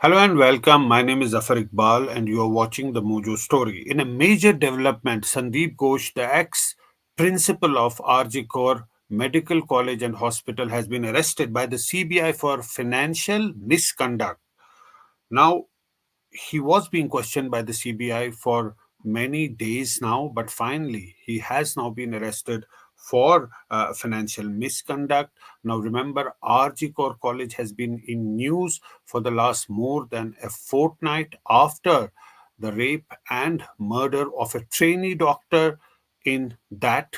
Hello and welcome. My name is Zafar Iqbal, and you are watching the Mojo Story. In a major development, Sandip Ghosh, the ex principal of RG Kaur Medical College and Hospital, has been arrested by the CBI for financial misconduct. Now, he was being questioned by the CBI for many days now, but finally he has now been arrested for financial misconduct. Now, remember, RG Core College has been in news for the last more than a fortnight after the rape and murder of a trainee doctor in that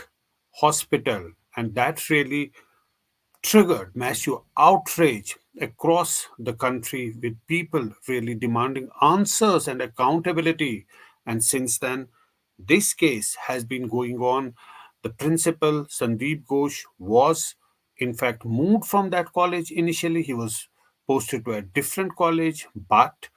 hospital, and that really triggered massive outrage across the country with people really demanding answers and accountability. And since then, this case has been going on. The principal, Sandip Ghosh, was in fact moved from that college. Initially, he was posted to a different college, but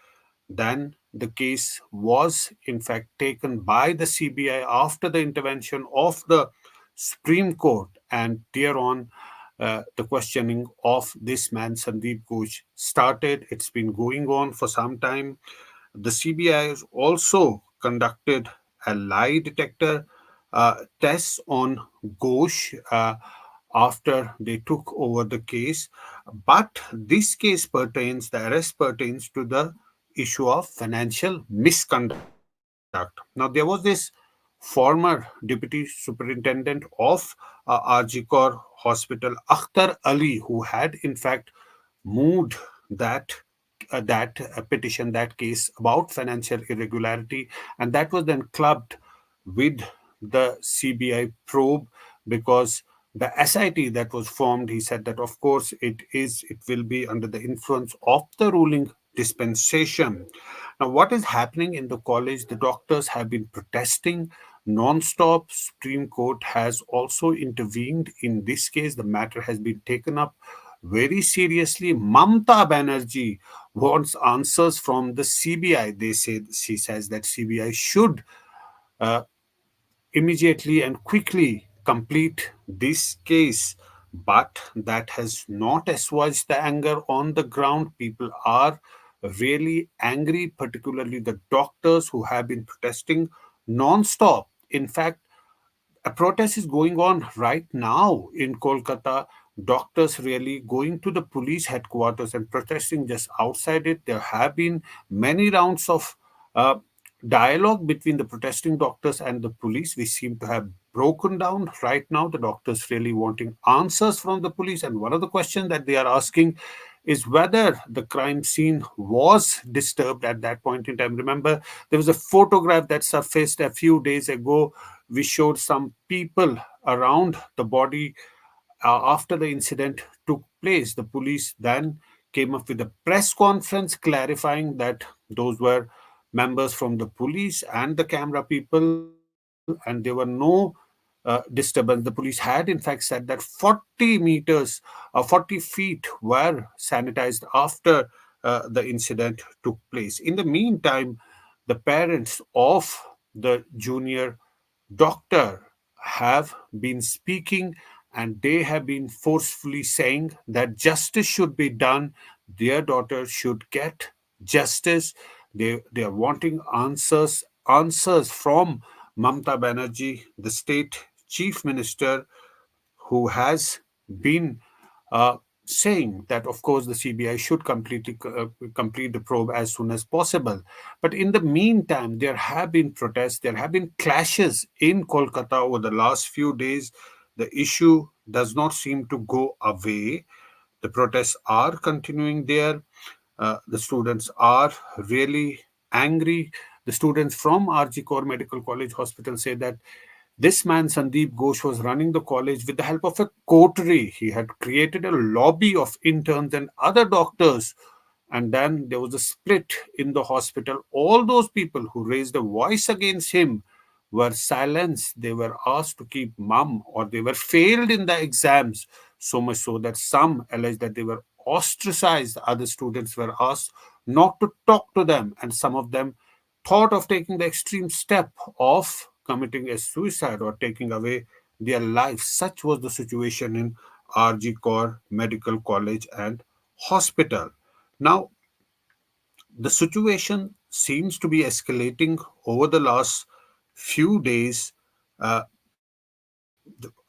then the case was in fact taken by the CBI after the intervention of the Supreme Court, and thereon the questioning of this man Sandeep Ghosh started. It's been going on for some time. The CBI has also conducted a lie detector test on Ghosh after they took over the case. But this case pertains, the arrest pertains to the issue of financial misconduct. Now, there was this former deputy superintendent of RG Kaur Hospital, Akhtar Ali, who had in fact moved that petition, that case about financial irregularity, and that was then clubbed with the CBI probe because the SIT that was formed, he said that of course it will be under the influence of the ruling dispensation. Now, what is happening in the college? The doctors have been protesting non-stop. Supreme Court has also intervened in this case. The matter has been taken up very seriously. Mamta Banerjee wants answers from the CBI. She says that CBI should uh, immediately and quickly complete this case. But that has not assuaged the anger on the ground. People are really angry, particularly the doctors who have been protesting non-stop. In fact, a protest is going on right now in Kolkata. Doctors really going to the police headquarters and protesting just outside it. There have been many rounds of uh, dialogue between the protesting doctors and the police. We seem to have broken down right now. The doctors really wanting answers from the police. And one of the questions that they are asking is whether the crime scene was disturbed at that point in time. Remember, there was a photograph that surfaced a few days ago. We showed some people around the body after the incident took place. The police then came up with a press conference clarifying that those were members from the police and the camera people, and there were no disturbance. The police had, in fact, said that 40 meters, 40 feet were sanitized after the incident took place. In the meantime, the parents of the junior doctor have been speaking, and they have been forcefully saying that justice should be done. Their daughter should get justice. They are wanting answers from Mamta Banerjee, the state chief minister, who has been uh, saying that, of course, the CBI should complete the probe as soon as possible. But in the meantime, there have been protests, there have been clashes in Kolkata over the last few days. The issue does not seem to go away. The protests are continuing there. The students are really angry. The students from RG Kaur Medical College Hospital say that this man, Sandeep Ghosh, was running the college with the help of a coterie. He had created a lobby of interns and other doctors. And then there was a split in the hospital. All those people who raised a voice against him were silenced. They were asked to keep mum, or they were failed in the exams, so much so that some alleged that they were ostracized. Other students were asked not to talk to them, and some of them thought of taking the extreme step of committing a suicide or taking away their lives. Such was the situation in RG Kaur Medical College and Hospital. Now, The situation seems to be escalating over the last few days uh,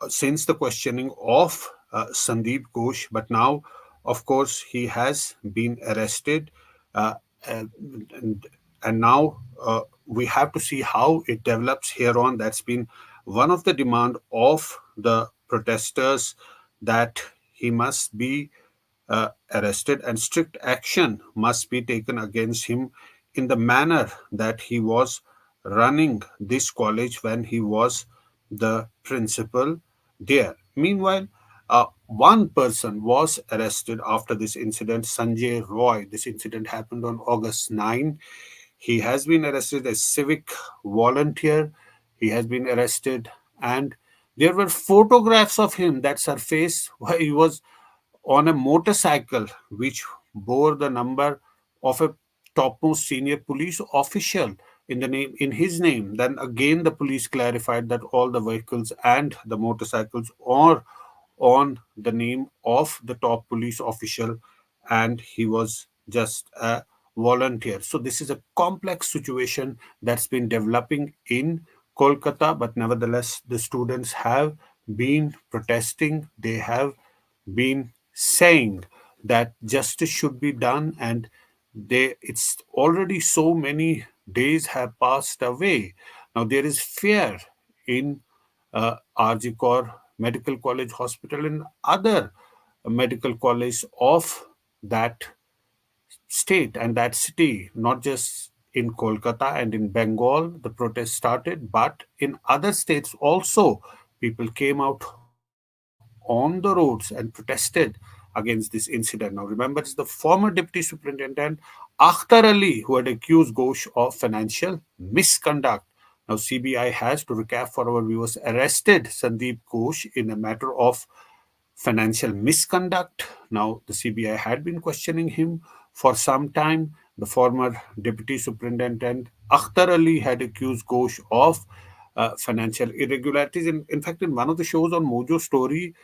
since the questioning of Sandip Ghosh, but now, of course, he has been arrested, uh, and, and and now we have to see how it develops here on. That's been one of the demand of the protesters, that he must be arrested and strict action must be taken against him in the manner that he was running this college when he was the principal there. Meanwhile, one person was arrested after this incident, Sanjay Roy. This incident happened on August 9. He has been arrested as civic volunteer. He has been arrested, and there were photographs of him that surfaced where he was on a motorcycle which bore the number of a topmost senior police official in his name. Then again the police clarified that all the vehicles and the motorcycles are on the name of the top police official, and he was just a volunteer. So this is a complex situation that's been developing in Kolkata, but nevertheless the students have been protesting. They have been saying that justice should be done, and it's already so many days have passed away. Now there is fear in RG Kor Medical College Hospital and other medical colleges of that state and that city, not just in Kolkata and in Bengal, the protest started, but in other states also, people came out on the roads and protested against this incident. Now, remember, it's the former Deputy Superintendent Akhtar Ali who had accused Ghosh of financial misconduct. Now, CBI has, to recap for our viewers, arrested Sandip Ghosh in a matter of financial misconduct. Now, the CBI had been questioning him for some time. The former Deputy Superintendent Akhtar Ali had accused Ghosh of financial irregularities. In fact, in one of the shows on Mojo Story,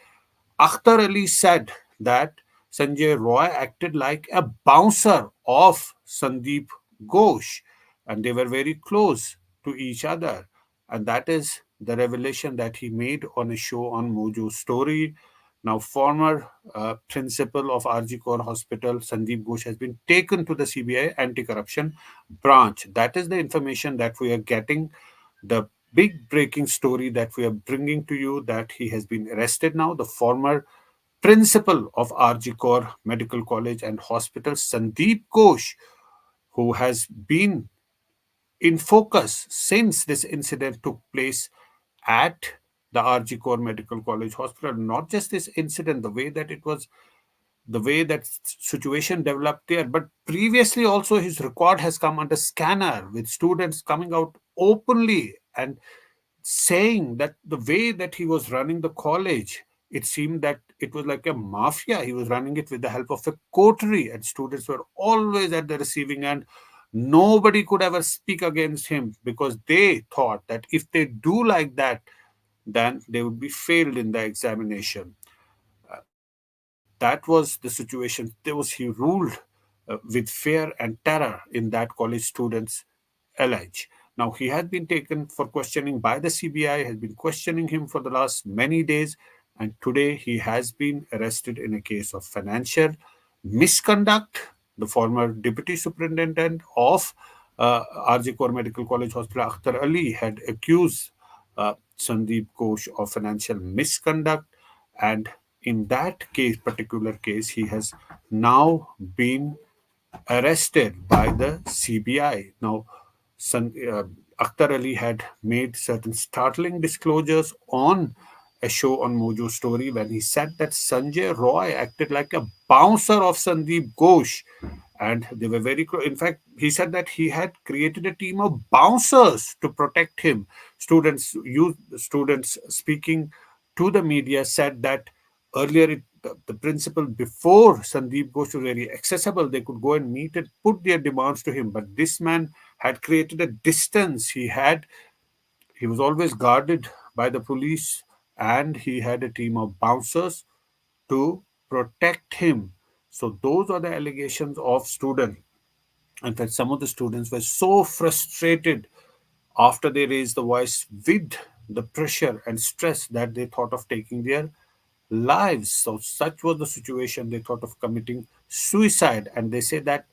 Akhtar Ali said that Sanjay Roy acted like a bouncer of Sandip Ghosh, and they were very close to each other. And that is the revelation that he made on a show on Mojo Story. Now, former principal of RG Kaur Hospital, Sandip Ghosh, has been taken to the CBI anti corruption branch. That is the information that we are getting, the big breaking story that we are bringing to you, that he has been arrested now. The former principal of RG Kaur Medical College and Hospital, Sandeep Ghosh, who has been in focus since this incident took place at the RG Kaur Medical College Hospital. Not just this incident, the way that situation developed there, but previously also his record has come under scanner, with students coming out openly and saying that the way that he was running the college, it seemed that it was like a mafia. He was running it with the help of a coterie, and students were always at the receiving end. Nobody could ever speak against him because they thought that if they do like that, then they would be failed in the examination. That was the situation. He ruled with fear and terror in that college students allege. Now, he has been taken for questioning by the CBI, has been questioning him for the last many days, and today he has been arrested in a case of financial misconduct. The former deputy superintendent of RG Kaur Medical College Hospital, Akhtar Ali, had accused Sandeep Ghosh of financial misconduct, and in that particular case, he has now been arrested by the CBI. Now, Akhtar Ali had made certain startling disclosures on a show on Mojo Story when he said that Sanjay Roy acted like a bouncer of Sandeep Ghosh, and they were very close. In fact, he said that he had created a team of bouncers to protect him. Students speaking to the media said that earlier the principal, before Sandeep Ghosh was very accessible, they could go and meet and put their demands to him. But this man had created a distance. He was always guarded by the police, and he had a team of bouncers to protect him. So those are the allegations of students. In fact, some of the students were so frustrated after they raised the voice with the pressure and stress that they thought of taking their lives. So, such was the situation. They thought of committing suicide. And they say that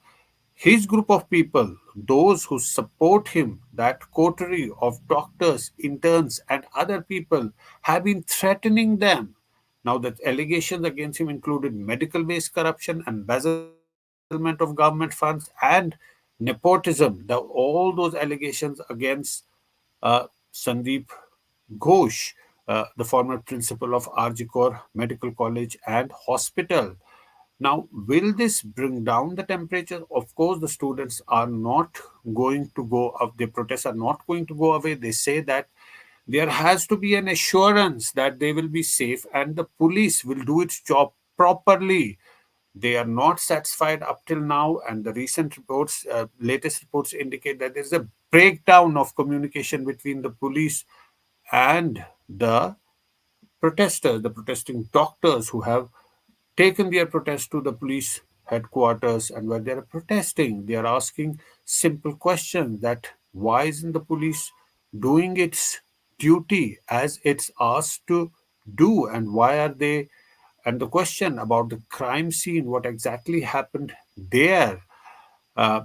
his group of people, those who support him, that coterie of doctors, interns, and other people, have been threatening them. Now, the allegations against him included medical based corruption, embezzlement of government funds, and nepotism. All those allegations against Sandip Ghosh, the former principal of RG Kaur Medical College and Hospital. Now, will this bring down the temperature? Of course, the students are not going to go up, the protests are not going to go away. They say that there has to be an assurance that they will be safe and the police will do its job properly. They are not satisfied up till now, and the latest reports indicate that there is a breakdown of communication between the police and the protesters, the protesting doctors who have taken their protest to the police headquarters. And where they are protesting, they are asking simple questions: that why isn't the police doing its duty as it's asked to do, and why are they, and the question about the crime scene, what exactly happened there. uh,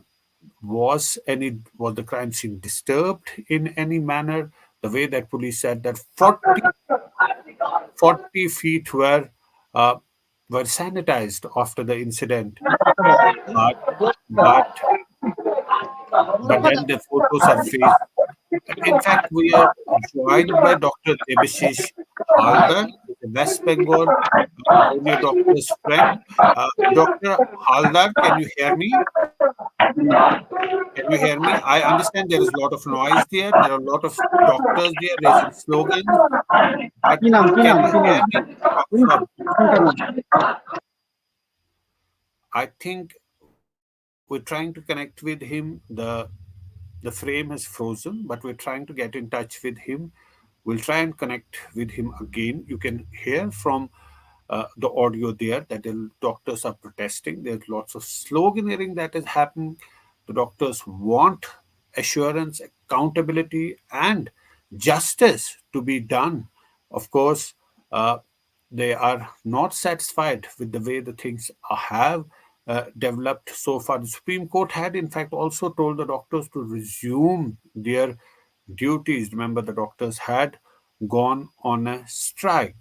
was the crime scene disturbed in any manner? The way that police said that 40 feet uh, were sanitized after the incident, but but but then the photos are fake. In fact, we are joined by Dr. Debashish Haldar, the West Bengal junior doctor's friend. Dr. Haldar, can you hear me? Can you hear me? I understand there is a lot of noise there. There are a lot of doctors there raising slogans. But can you hear me? Sorry. I think we're trying to connect with him. The frame is frozen, but we're trying to get in touch with him. We'll try and connect with him again. You can hear from the audio there that the doctors are protesting. There's lots of sloganeering that is happening. The doctors want assurance, accountability, and justice to be done. Of course, uh, they are not satisfied with the way the things have developed so far. The Supreme Court had, in fact, also told the doctors to resume their duties. Remember, the doctors had gone on a strike.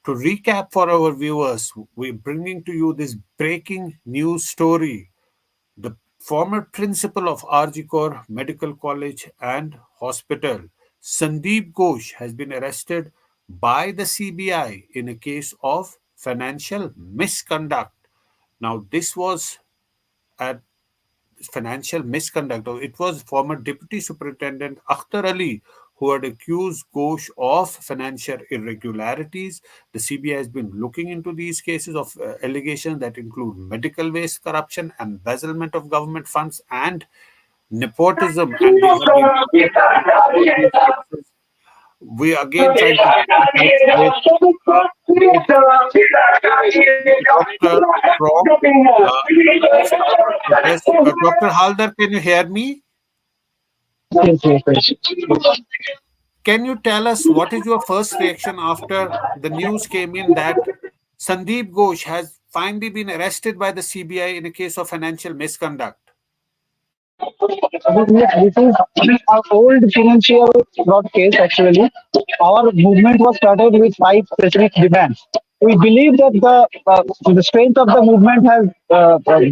To recap for our viewers, we're bringing to you this breaking news story. The former principal of RG Kaur Medical College and Hospital, Sandip Ghosh, has been arrested by the CBI in a case of financial misconduct. Now, this was at financial misconduct. It was former Deputy Superintendent Akhtar Ali who had accused Ghosh of financial irregularities. The CBI has been looking into these cases of allegations that include medical waste corruption, embezzlement of government funds, and nepotism, and they have been investigating all these cases. We are again trying to get in touch uh, with the doctor from the start of protest. Dr. Haldar, can you hear me? Yes, yes, yes. Can you tell us what is your first reaction after the news came in that Sandeep Ghosh has finally been arrested by the CBI in a case of financial misconduct? This is our old financial fraud case actually. Our movement was started with five specific demands. We believe that the strength of the movement has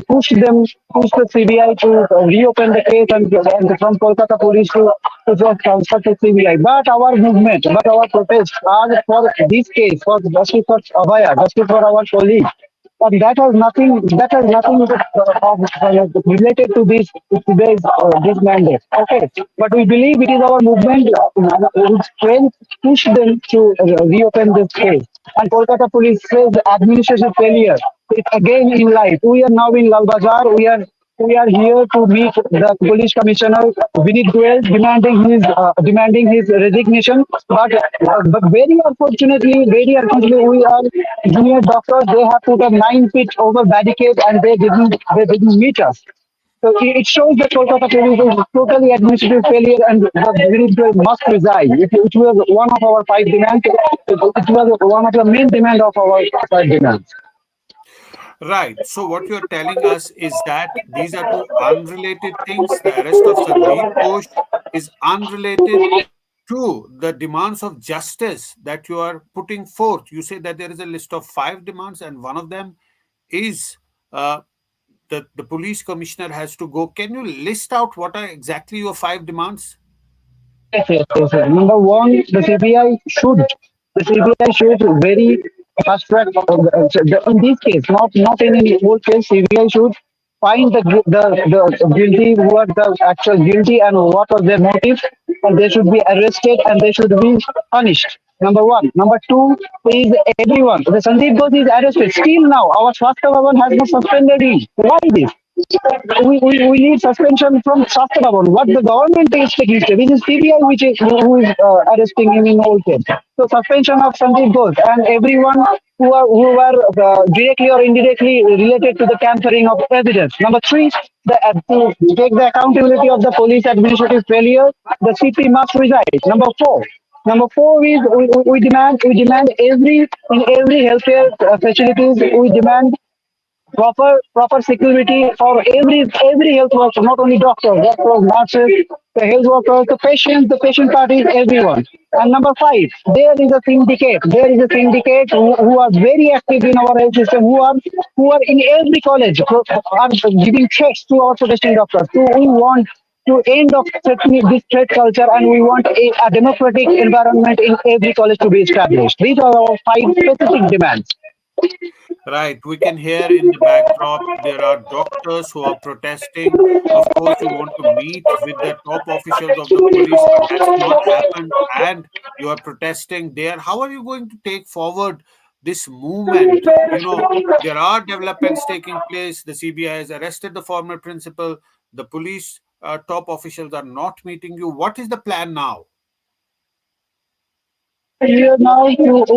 pushed the CBI to reopen the case and from Kolkata police to just transfer to CBI. But our protests are for this case, for justice for Abhaya, justice for our colleague. But that has nothing related to this mandate. Okay, but we believe it is our movement which strength push them to reopen this case. And Kolkata police says administrative failure. It's again in light. We are now in Lal Bazar. We are here to meet the police commissioner Vinit Goel, demanding his resignation. But very unfortunately, we are junior doctors. They have put a 9 feet over barricade and they didn't meet us. So it shows that Kolkata police is totally administrative failure and the individual must resign. It was one of our five demands. It was one of the main demand of our five demands. Right. So, what you're telling us is that these are two unrelated things. The arrest of Sandeep Ghosh is unrelated to the demands of justice that you are putting forth. You say that there is a list of five demands, and one of them is uh, the police commissioner has to go. Can you list out what are exactly your five demands? Yes. Number one, the CBI should very fast track. In this case, not in any whole case, CBI should find the guilty who are the actual guilty and what was their motive, and they should be arrested and they should be punished. Number one. Number two is everyone. The Sandeep Ghosh is arrested. Still now, our Swasthya Bhavan has not suspended him. Why this? We need suspension from Shastra Bhavan. What the government is taking step. This is CBI which is who is arresting him in all case. So suspension of Sandip Ghosh and everyone who are directly or indirectly related to the tampering of evidence. Number three, to take the accountability of the police administrative failure, the CP must resign. Number four is we demand every healthcare facilities we demand proper security for every health worker, not only doctors, nurses, the health workers, the patient parties, everyone. And number five, there is a syndicate who are very active in our health system, who are in every college, are giving checks to our protesting doctors. So we want to end of this threat culture and we want a democratic environment in every college to be established. These are our five specific demands. Right. We can hear in the backdrop there are doctors who are protesting. Of course, you want to meet with the top officials of the police, but that's not happened. And you are protesting there. How are you going to take forward this movement? There are developments taking place. The CBI has arrested the former principal. The police top officials are not meeting you. What is the plan now? Here now, we told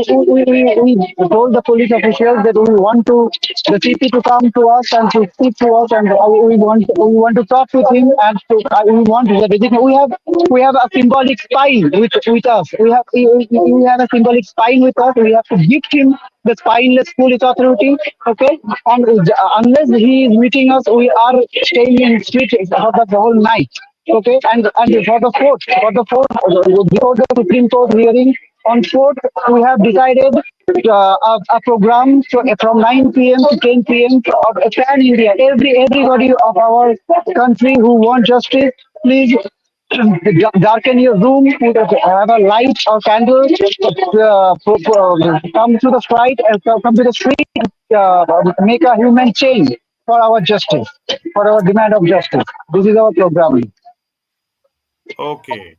the police officials that we want the CP to come to us and to speak to us, and we want to talk with him, and we want the designation. We have a symbolic spine with us. We have a symbolic spine with us. We have to give him the spineless police authority. Okay, and unless he is meeting us, we are staying in street for the whole night. Okay, and for the fourth, before the Supreme Court hearing on fourth, we have decided a program from 9 p.m. to 10 p.m. of pan India. Everybody of our country who want justice, please darken your room, have a light or candle, come to the fight, come to the street, make a human change for our justice, for our demand of justice. This is our program. Okay.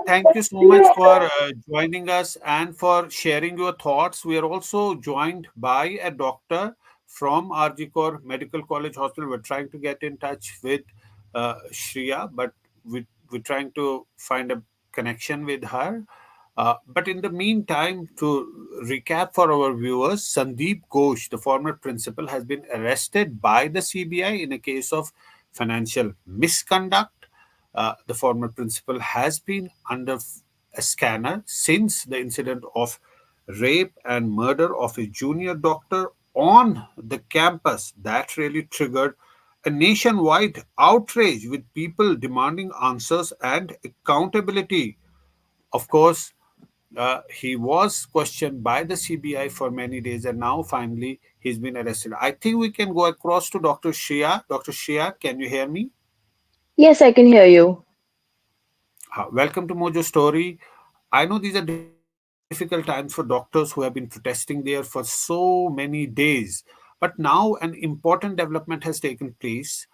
Thank you so much for joining us and for sharing your thoughts. We are also joined by a doctor from RG Kor Medical College Hospital. We're trying to get in touch with Shreya, but we're trying to find a connection with her. But in the meantime, to recap for our viewers, Sandeep Ghosh, the former principal, has been arrested by the CBI in a case of financial misconduct. The former principal has been under a scanner since the incident of rape and murder of a junior doctor on the campus. That really triggered a nationwide outrage with people demanding answers and accountability. Of course, he was questioned by the CBI for many days, and now finally he's been arrested. I think we can go across to Dr. Shreya. Dr. Shreya, can you hear me? Yes, I can hear you. Welcome to Mojo Story. I know these are difficult times for doctors who have been protesting there for so many days, but now an important development has taken place.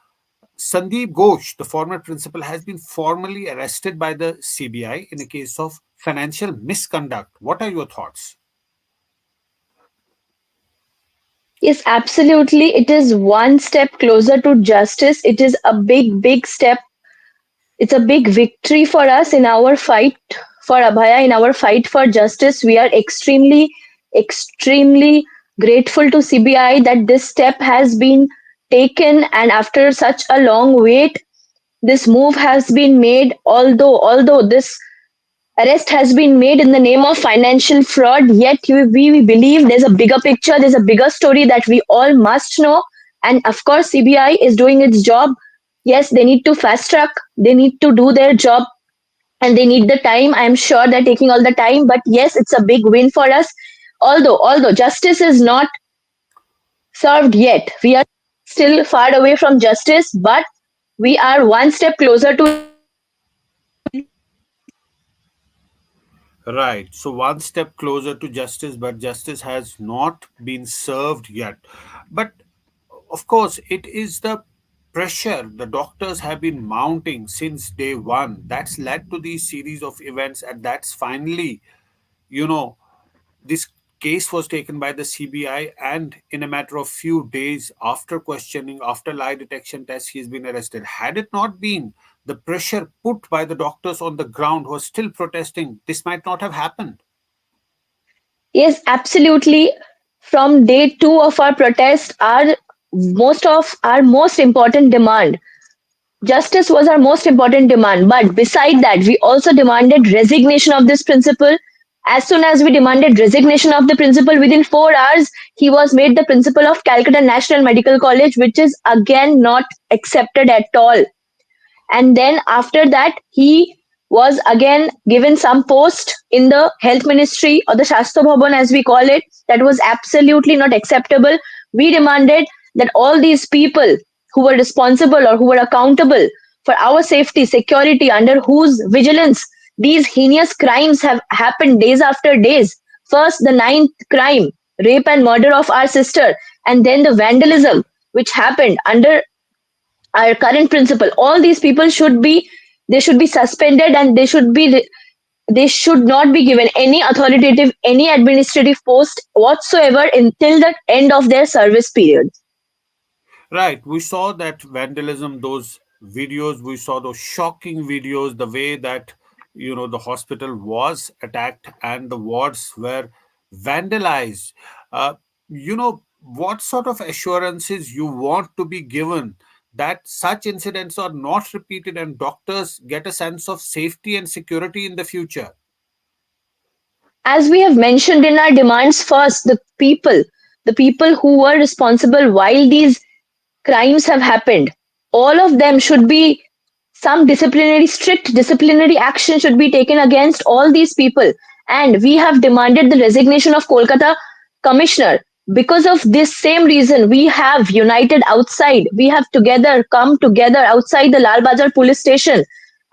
Sandeep Ghosh, the former principal, has been formally arrested by the CBI in a case of financial misconduct. What are your thoughts? Yes, absolutely. It is one step closer to justice. It is a big, big step. It's a big victory for us in our fight for Abhaya, in our fight for justice. We are extremely, extremely grateful to CBI that this step has been taken and after such a long wait, this move has been made. Although this arrest has been made in the name of financial fraud, yet we believe there's a bigger picture, there's a bigger story that we all must know. And of course, CBI is doing its job. Yes, they need to fast track, they need to do their job, and they need the time. I'm sure they're taking all the time, but yes, it's a big win for us. Although justice is not served yet, we are still far away from justice, but we are one step closer to Right. So one step closer to justice, but justice has not been served yet. But of course, it is the pressure the doctors have been mounting since day one that's led to these series of events, and that's finally, you know, this case was taken by the CBI, and in a matter of few days after questioning, after lie detection tests, he's been arrested. Had it not been the pressure put by the doctors on the ground who are still protesting, this might not have happened. yes, absolutely. From day two of our protest, our most important demand, justice was our most important demand. But beside that, we also demanded resignation of this principal. As soon as we demanded resignation of the principal, within 4 hours, he was made the principal of Calcutta National Medical College, which is again not accepted at all. And then after that, he was again given some post in the health ministry or the Shastro Bhavan as we call it. That was absolutely not acceptable. We demanded that all these people who were responsible or who were accountable for our safety, security, under whose vigilance these heinous crimes have happened days after days. First, the ninth crime, rape and murder of our sister, and then the vandalism which happened under our current principal. All these people should be, they should be suspended, and they should not be given any authoritative, any administrative post whatsoever until the end of their service period. Right. We saw that vandalism, those videos, we saw those shocking videos, the way that, the hospital was attacked and the wards were vandalized. What sort of assurances you want to be given that such incidents are not repeated and doctors get a sense of safety and security in the future? As we have mentioned in our demands, first the people who were responsible while these crimes have happened, all of them should be, some strict disciplinary action should be taken against all these people. And we have demanded the resignation of Kolkata commissioner. Because of this same reason, we have united outside. We have together come together outside the Lal Bazar police station,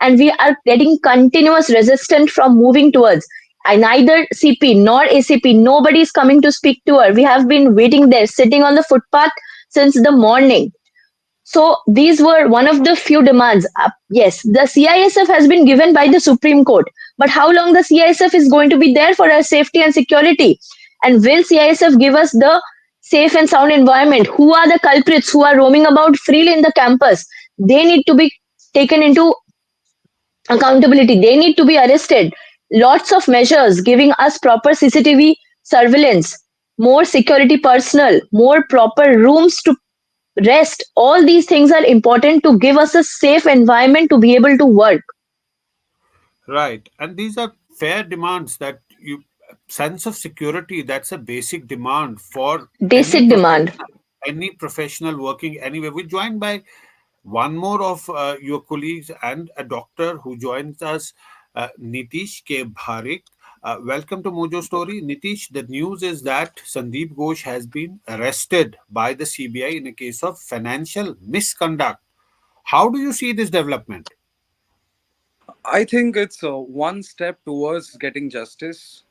and we are getting continuous resistance from moving towards. Neither CP nor ACP, nobody is coming to speak to her. We have been waiting there, sitting on the footpath since the morning. So these were one of the few demands. Yes, the CISF has been given by the Supreme Court, but how long the CISF is going to be there for our safety and security? And will CISF give us the safe and sound environment? Who are the culprits who are roaming about freely in the campus? They need to be taken into accountability. They need to be arrested. Lots of measures giving us proper CCTV surveillance, more security personnel, more proper rooms to rest. All these things are important to give us a safe environment to be able to work. Right. And these are fair demands that you sense of security, that's a basic demand for Basic demand. any professional working anywhere. We're joined by one more of your colleagues and a doctor who joins us, Nitish K. Bharik. Welcome to Mojo Story. Nitish, the news is that Sandip Ghosh has been arrested by the CBI in a case of financial misconduct. How do you see this development? I think it's one step towards getting justice.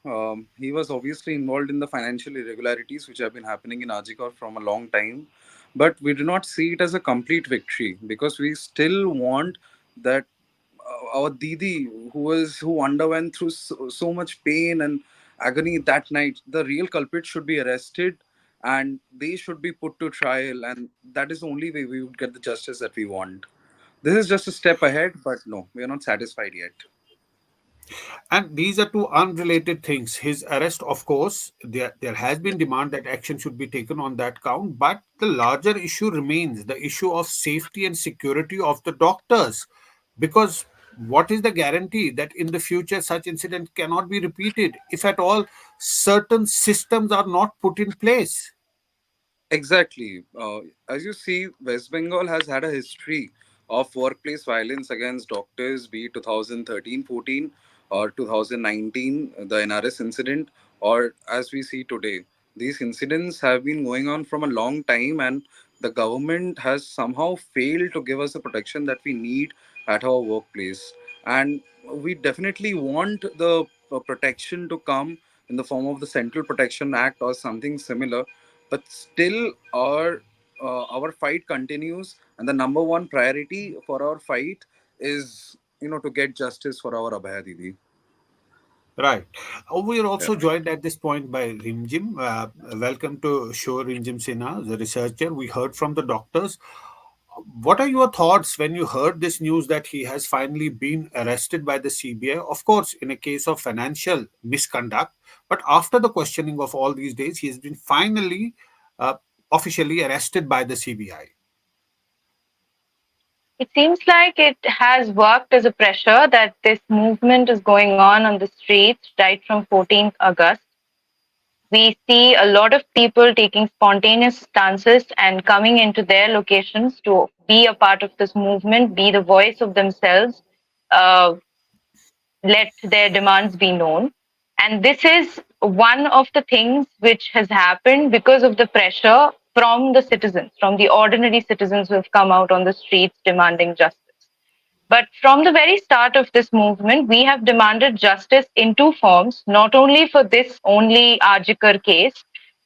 He was obviously involved in the financial irregularities which have been happening in Ajikor from a long time, but we do not see it as a complete victory because we still want that our Didi, who underwent through so much pain and agony that night, the real culprit should be arrested and they should be put to trial, and that is the only way we would get the justice that we want. This is just a step ahead, but no, we are not satisfied yet. And these are two unrelated things. His arrest, of course, there has been demand that action should be taken on that count, but the larger issue remains the issue of safety and security of the doctors. Because what is the guarantee that in the future such incident cannot be repeated, if at all certain systems are not put in place? Exactly. As you see, West Bengal has had a history of workplace violence against doctors, be it 2013-14 or 2019, the NRS incident, or as we see today. These incidents have been going on from a long time, and the government has somehow failed to give us the protection that we need at our workplace. And we definitely want the protection to come in the form of the Central Protection Act or something similar, but still our fight continues, and the number one priority for our fight is, to get justice for our Abhaya Didi. Right. We are Yeah. also joined at this point by Rimjim. Welcome to show, Rimjim Sinha, the researcher. We heard from the doctors. What are your thoughts when you heard this news that he has finally been arrested by the CBI? Of course, in a case of financial misconduct, but after the questioning of all these days, he has been finally uh, officially arrested by the CBI. It seems like it has worked as a pressure that this movement is going on the streets right from 14th August. We see a lot of people taking spontaneous stances and coming into their locations to be a part of this movement, be the voice of themselves, uh, let their demands be known. And this is one of the things which has happened because of the pressure from the citizens, from the ordinary citizens who have come out on the streets demanding justice. But from the very start of this movement, we have demanded justice in two forms, not only for this only Arjikar case,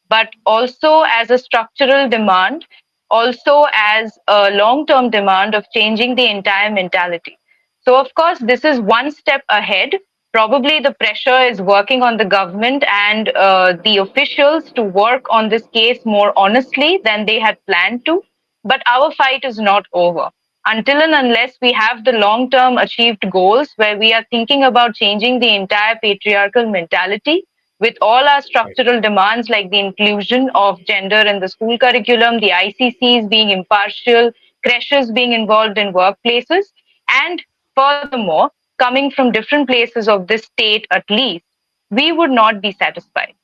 but also as a structural demand, also as a long term demand of changing the entire mentality. So, of course, this is one step ahead. Probably the pressure is working on the government and the officials to work on this case more honestly than they had planned to. But our fight is not over until and unless we have the long term achieved goals where we are thinking about changing the entire patriarchal mentality with all our structural demands like the inclusion of gender in the school curriculum, the ICCs being impartial, creches being involved in workplaces, and furthermore, coming from different places of this state at least, we would not be satisfied.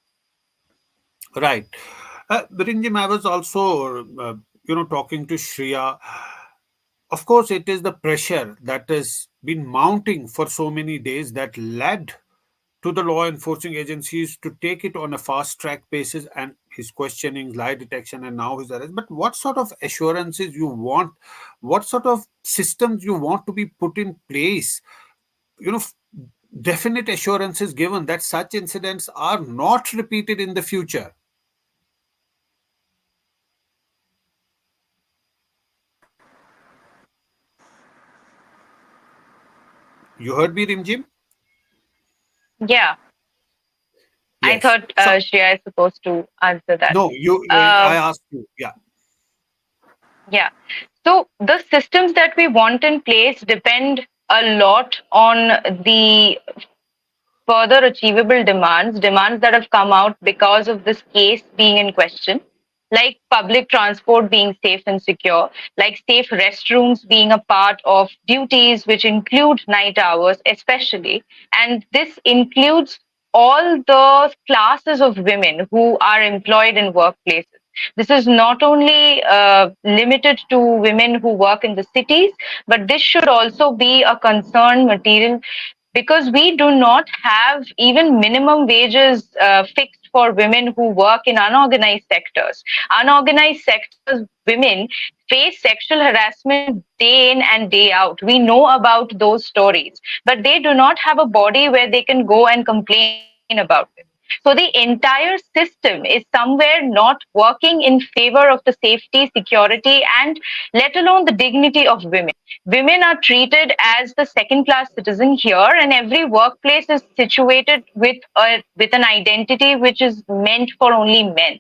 Right. Rinjim, I was also, talking to Shreya. Of course, it is the pressure that has been mounting for so many days that led to the law enforcing agencies to take it on a fast track basis, and his questioning, lie detection, and now his arrest. But what sort of assurances you want, what sort of systems you want to be put in place, you know, f- definite assurances given that such incidents are not repeated in the future? You heard me, Rimjim? Yeah, I Yes. thought So, Shreya is supposed to answer that. no, I Uh, asked you. Yeah. yeah. So the systems that we want in place depend a lot on the further achievable demands, demands that have come out because of this case being in question, like public transport being safe and secure, like safe restrooms being a part of duties which include night hours, especially. And this includes all the classes of women who are employed in workplaces. This is not only limited to women who work in the cities, but this should also be a concern material because we do not have even minimum wages fixed for women who work in unorganized sectors. Unorganized sectors, women face sexual harassment day in and day out. We know about those stories, but they do not have a body where they can go and complain about it. So the entire system is somewhere not working in favor of the safety, security, and let alone the dignity of women. Women are treated as the second class citizen here, and every workplace is situated with an identity which is meant for only men.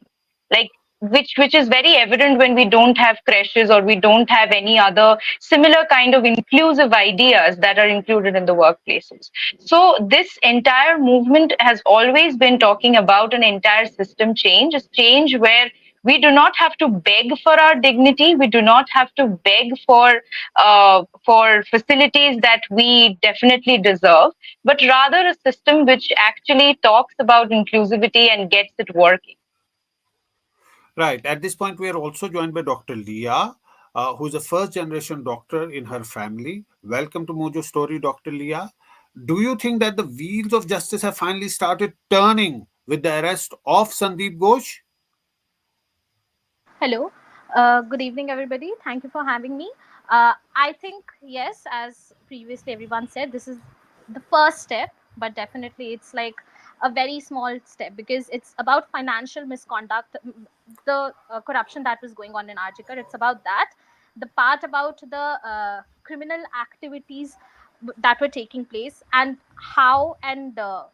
Like which is very evident when we don't have creches or we don't have any other similar kind of inclusive ideas that are included in the workplaces. So this entire movement has always been talking about an entire system change, a change where we do not have to beg for our dignity. We do not have to beg for facilities that we definitely deserve, but rather a system which actually talks about inclusivity and gets it working. Right. At this point, we are also joined by Dr. Leah, who's a first generation doctor in her family. Welcome to Mojo Story, Dr. Leah. Do you think that the wheels of justice have finally started turning with the arrest of Sandeep Ghosh? Hello. Good evening, everybody. Thank you for having me. I think, yes, as previously everyone said, this is the first step, but definitely it's like a very small step because it's about financial misconduct, the corruption that was going on in Arjikar. It's about that. The part about the criminal activities that were taking place and how and the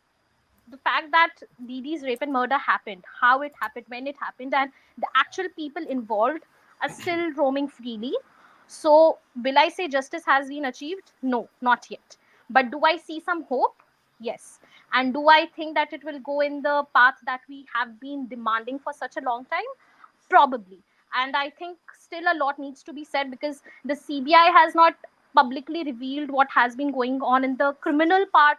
fact that Didi's rape and murder happened, how it happened, when it happened, and the actual people involved are still roaming freely. So, will I say justice has been achieved? No, not yet. But do I see some hope? Yes. And do I think that it will go in the path that we have been demanding for such a long time? Probably. And I think still a lot needs to be said because the CBI has not publicly revealed what has been going on in the criminal part,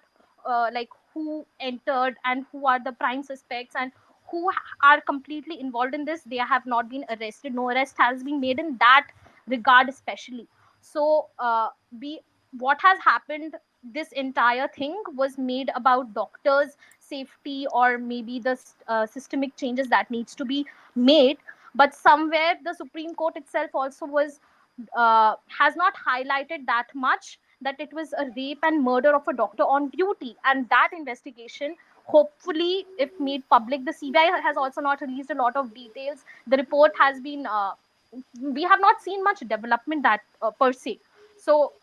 like who entered and who are the prime suspects and who are completely involved in this. They have not been arrested. No arrest has been made in that regard, especially. So, be what has happened. This entire thing was made about doctors' safety or maybe the systemic changes that needs to be made, but somewhere the Supreme Court itself also was has not highlighted that much that it was a rape and murder of a doctor on duty, and that investigation, hopefully if made public, the CBI has also not released a lot of details. The report has been we have not seen much development that per se. So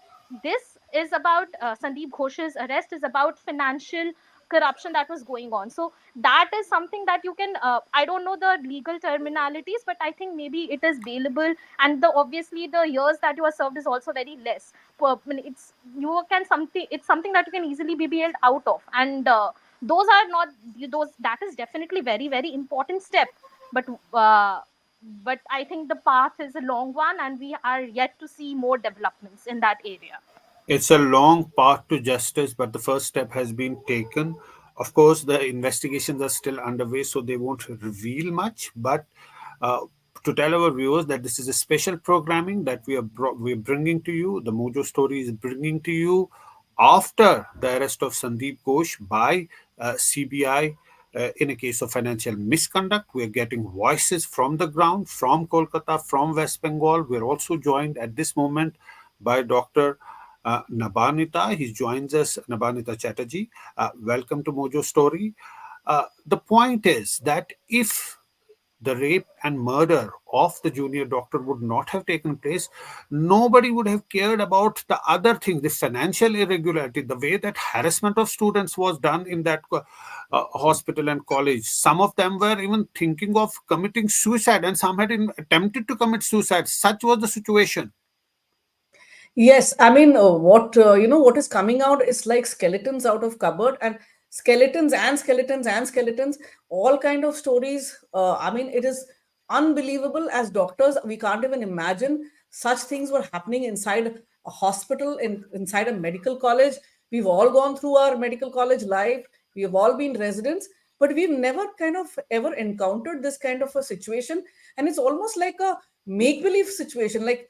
this is about Sandeep Ghosh's arrest is about financial corruption that was going on. So that is something that you can I don't know the legal terminalities, but I think maybe it is bailable, and the obviously the years that you are served is also very less. It's you can something it's something that you can easily be bailed out of, and those are not those that is definitely very important step, but uh, but I think the path is a long one, and we are yet to see more developments in that area. It's a long path to justice, but the first step has been taken. Of course, the investigations are still underway, so they won't reveal much. But uh, to tell our viewers that this is a special programming that we're bringing to you, the Mojo Story is bringing to you after the arrest of Sandeep Ghosh by CBI in a case of financial misconduct. We're getting voices from the ground, from Kolkata, from West Bengal. We're also joined at this moment by Dr. Nabanita. He joins us, Nabanita Chatterjee. Welcome to Mojo Story. The point is that if the rape and murder of the junior doctor would not have taken place, nobody would have cared about the other things, the financial irregularity, the way that harassment of students was done in that hospital and college. Some of them were even thinking of committing suicide, and some had attempted to commit suicide. Such was the situation. Yes, I mean, what is coming out is like skeletons out of cupboard, and skeletons and skeletons and skeletons, all kind of stories. I mean, it is unbelievable. As doctors, we can't even imagine such things were happening inside a hospital, inside a medical college. We've all gone through our medical college life. We have all been residents, but we've never kind of ever encountered this kind of a situation, and it's almost like a make believe situation. Like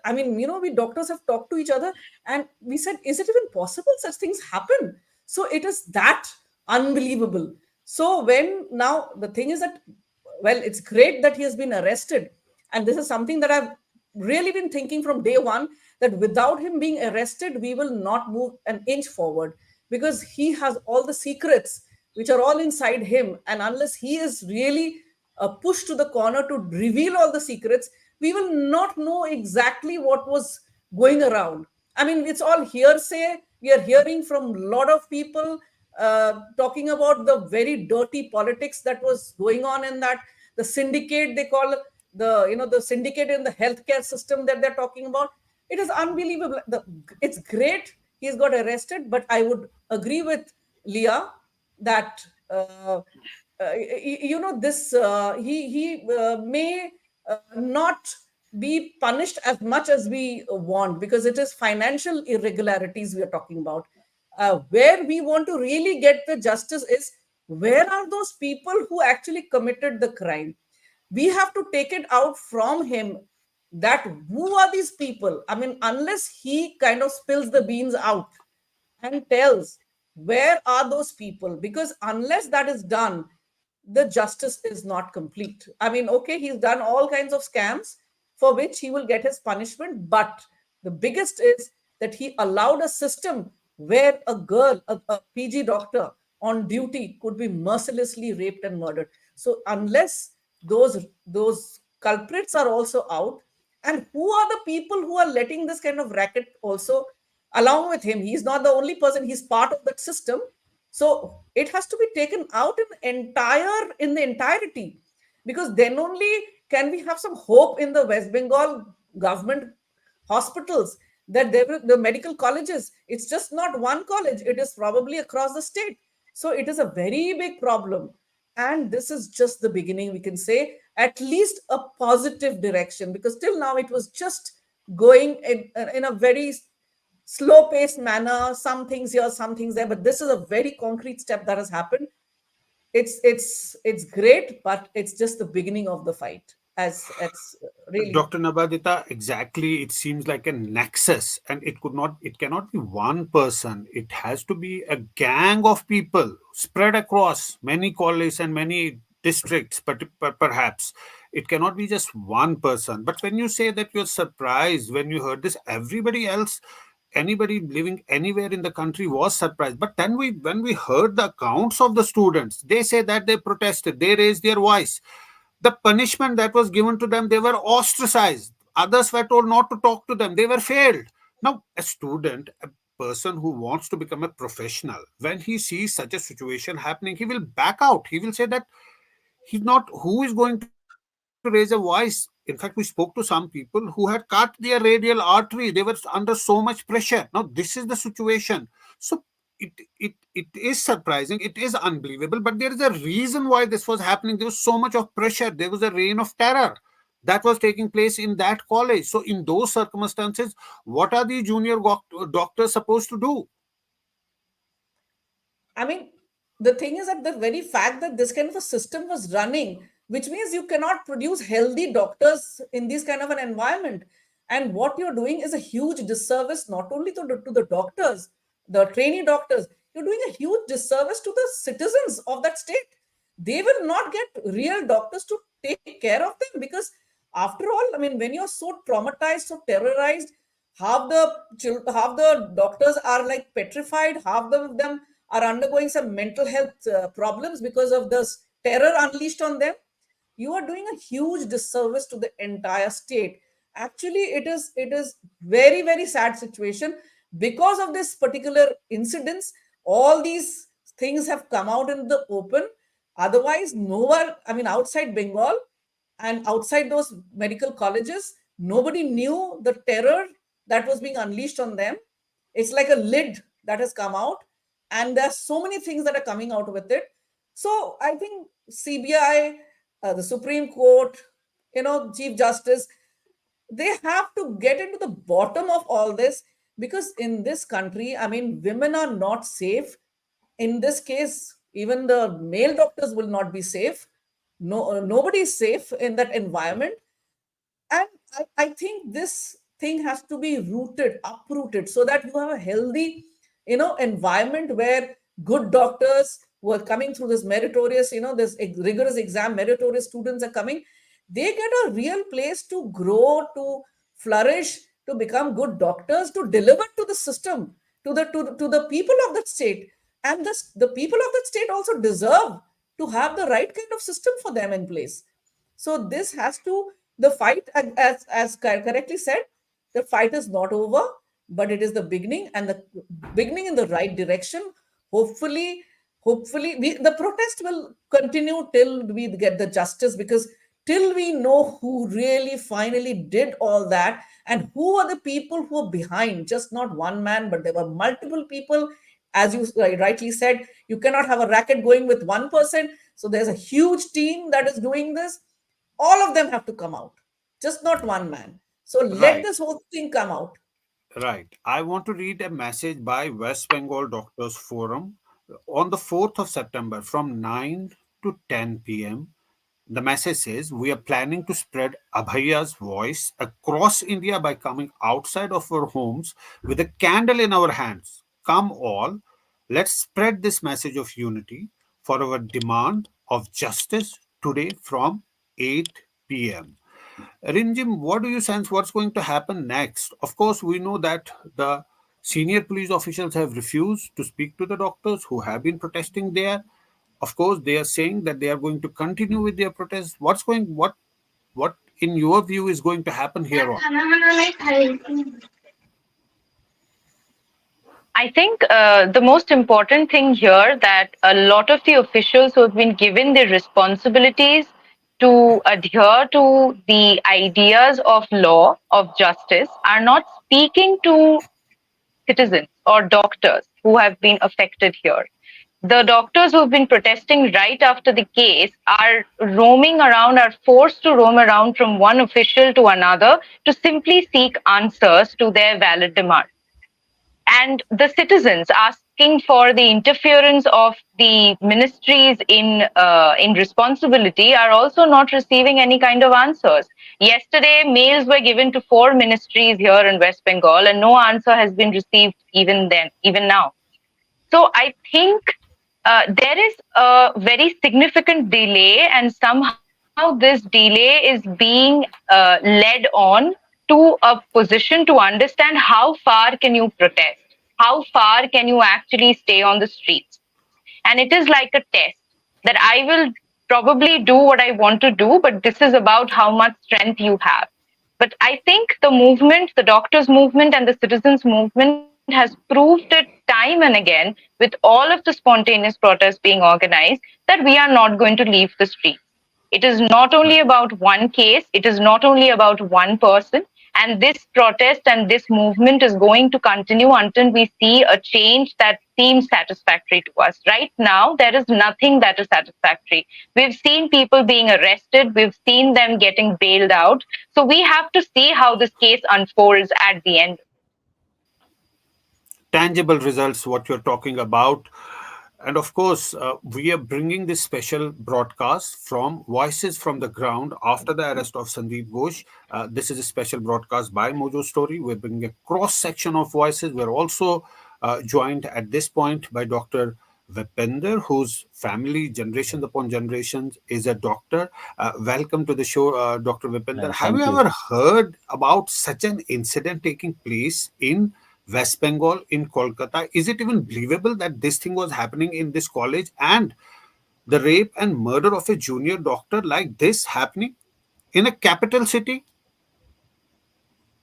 I mean, we doctors have talked to each other and we said, is it even possible such things happen? So it is that unbelievable. So when now the thing is that, well, it's great that he has been arrested. And this is something that I've really been thinking from day one, that without him being arrested, we will not move an inch forward, because he has all the secrets which are all inside him. And unless he is really pushed to the corner to reveal all the secrets, we will not know exactly what was going around. I mean, it's all hearsay. We are hearing from a lot of people talking about the very dirty politics that was going on in that the syndicate they call, the syndicate in the healthcare system that they're talking about. It is unbelievable. It's great he's got arrested, but I would agree with Leah that this he may not be punished as much as we want, because it is financial irregularities we are talking about. Where we want to really get the justice is, where are those people who actually committed the crime? We have to take it out from him, that who are these people? I mean, unless he kind of spills the beans out and tells where are those people, because unless that is done, the justice is not complete. I mean, okay, he's done all kinds of scams for which he will get his punishment, but the biggest is that he allowed a system where a girl, a PG doctor on duty, could be mercilessly raped and murdered. So unless those culprits are also out, and who are the people who are letting this kind of racket also along with him? He's not the only person, he's part of that system. So it has to be taken out in the entirety, because then only can we have some hope in the West Bengal government hospitals, that the medical colleges, it's just not one college, it is probably across the state. So it is a very big problem, and this is just the beginning, we can say, at least a positive direction, because till now it was just going in a very slow paced manner, some things here, some things there, but this is a very concrete step that has happened. It's great, but it's just the beginning of the fight, as it's really. Dr. Nabadita, exactly. It seems like a nexus, and it cannot be one person. It has to be a gang of people spread across many colleges and many districts, but perhaps it cannot be just one person. But when you say that you're surprised when you heard this, everybody else, anybody living anywhere in the country was surprised. But then when we heard the accounts of the students, they say that they protested, they raised their voice. The punishment that was given to them, they were ostracized. Others were told not to talk to them. They were failed. Now, a student, a person who wants to become a professional, when he sees such a situation happening, he will back out. He will say that he's not, who is going to raise a voice? In fact, we spoke to some people who had cut their radial artery. They were under so much pressure. Now, this is the situation. So it is surprising, it is unbelievable, but there is a reason why this was happening. There was so much of pressure, there was a reign of terror that was taking place in that college. So in those circumstances, what are the junior doctors supposed to do? I mean, the thing is that the very fact that this kind of a system was running, which means you cannot produce healthy doctors in this kind of an environment. And what you're doing is a huge disservice, not only to the doctors, the trainee doctors, you're doing a huge disservice to the citizens of that state. They will not get real doctors to take care of them, because, after all, I mean, when you're so traumatized, so terrorized, half the doctors are like petrified, half of them are undergoing some mental health problems because of this terror unleashed on them. You are doing a huge disservice to the entire state. Actually, it is very, very sad situation. Because of this particular incidents, all these things have come out in the open. Otherwise, nowhere, I mean, outside Bengal and outside those medical colleges, nobody knew the terror that was being unleashed on them. It's like a lid that has come out, and there's so many things that are coming out with it. So I think CBI, the Supreme Court, Chief Justice, they have to get into the bottom of all this, because in this country, I mean, women are not safe. In this case, even the male doctors will not be safe. No, nobody is safe in that environment. And I think this thing has to be uprooted, so that you have a healthy, environment where good doctors who are coming through this meritorious, this rigorous exam, meritorious students are coming. They get a real place to grow, to flourish, to become good doctors, to deliver to the system, to the people of that state. And the people of that state also deserve to have the right kind of system for them in place. So this has to, the fight, as correctly said, the fight is not over, but it is the beginning, and the beginning in the right direction. Hopefully, hopefully the protest will continue till we get the justice, because till we know who really finally did all that, and who are the people who are behind, just not one man, but there were multiple people. As you rightly said, you cannot have a racket going with one person, so there's a huge team that is doing this. All of them have to come out, just not one man. So let Right. this whole thing come out. Right. I want to read a message by West Bengal Doctors Forum on the 4th of September from 9 to 10 p.m. The message says, we are planning to spread Abhaya's voice across India by coming outside of our homes with a candle in our hands. Come all, let's spread this message of unity for our demand of justice today from 8 p.m. Rinjim, what do you sense what's going to happen next? Of course, we know that the senior police officials have refused to speak to the doctors who have been protesting there. Of course, they are saying that they are going to continue with their protest. What in your view is going to happen here on? I think the most important thing here that a lot of the officials who have been given the responsibilities to adhere to the ideas of law, of justice, are not speaking to citizens or doctors who have been affected here. The doctors who have been protesting right after the case are roaming around, are forced to roam around from one official to another to simply seek answers to their valid demands. And the citizens asking for the interference of the ministries in responsibility are also not receiving any kind of answers. Yesterday, mails were given to 4 ministries here in West Bengal, and no answer has been received even then, even now. So I think there is a very significant delay, and somehow this delay is being led on to a position to understand how far can you protest, how far can you actually stay on the streets. And it is like a test that I will probably do what I want to do, but this is about how much strength you have. But I think the movement, the doctors' movement, and the citizens' movement has proved it time and again with all of the spontaneous protests being organized that we are not going to leave the streets. It is not only about one case, it is not only about one person. And this protest and this movement is going to continue until we see a change that seems satisfactory to us. Right now, there is nothing that is satisfactory. We've seen people being arrested, we've seen them getting bailed out. So we have to see how this case unfolds at the end. Tangible results, what you're talking about. And of course, we are bringing this special broadcast from Voices from the Ground after the arrest of Sandip Ghosh. This is a special broadcast by Mojo Story. We're bringing a cross section of voices. We're also joined at this point by Dr. Vipender, whose family, generations upon generations, is a doctor. Welcome to the show, Dr. Vipender. Have you Thank you. ever heard about such an incident taking place in West Bengal, in Kolkata? Is it even believable that this thing was happening in this college and the rape and murder of a junior doctor like this happening in a capital city?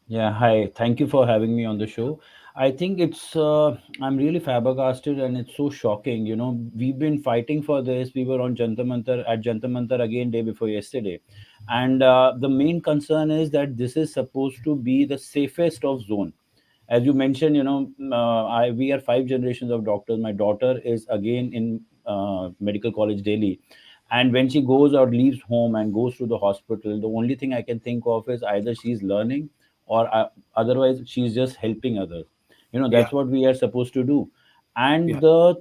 Yeah, hi. Thank you for having me on the show. I think I'm really flabbergasted and it's so shocking. We've been fighting for this. We were on Jantar Mantar at Jantar Mantar again day before yesterday. And the main concern is that this is supposed to be the safest of zone. As you mentioned, we are five generations of doctors. My daughter is again in Medical College Delhi. And when she goes or leaves home and goes to the hospital, the only thing I can think of is either she's learning or otherwise she's just helping others. Yeah, That's what we are supposed to do. And yeah,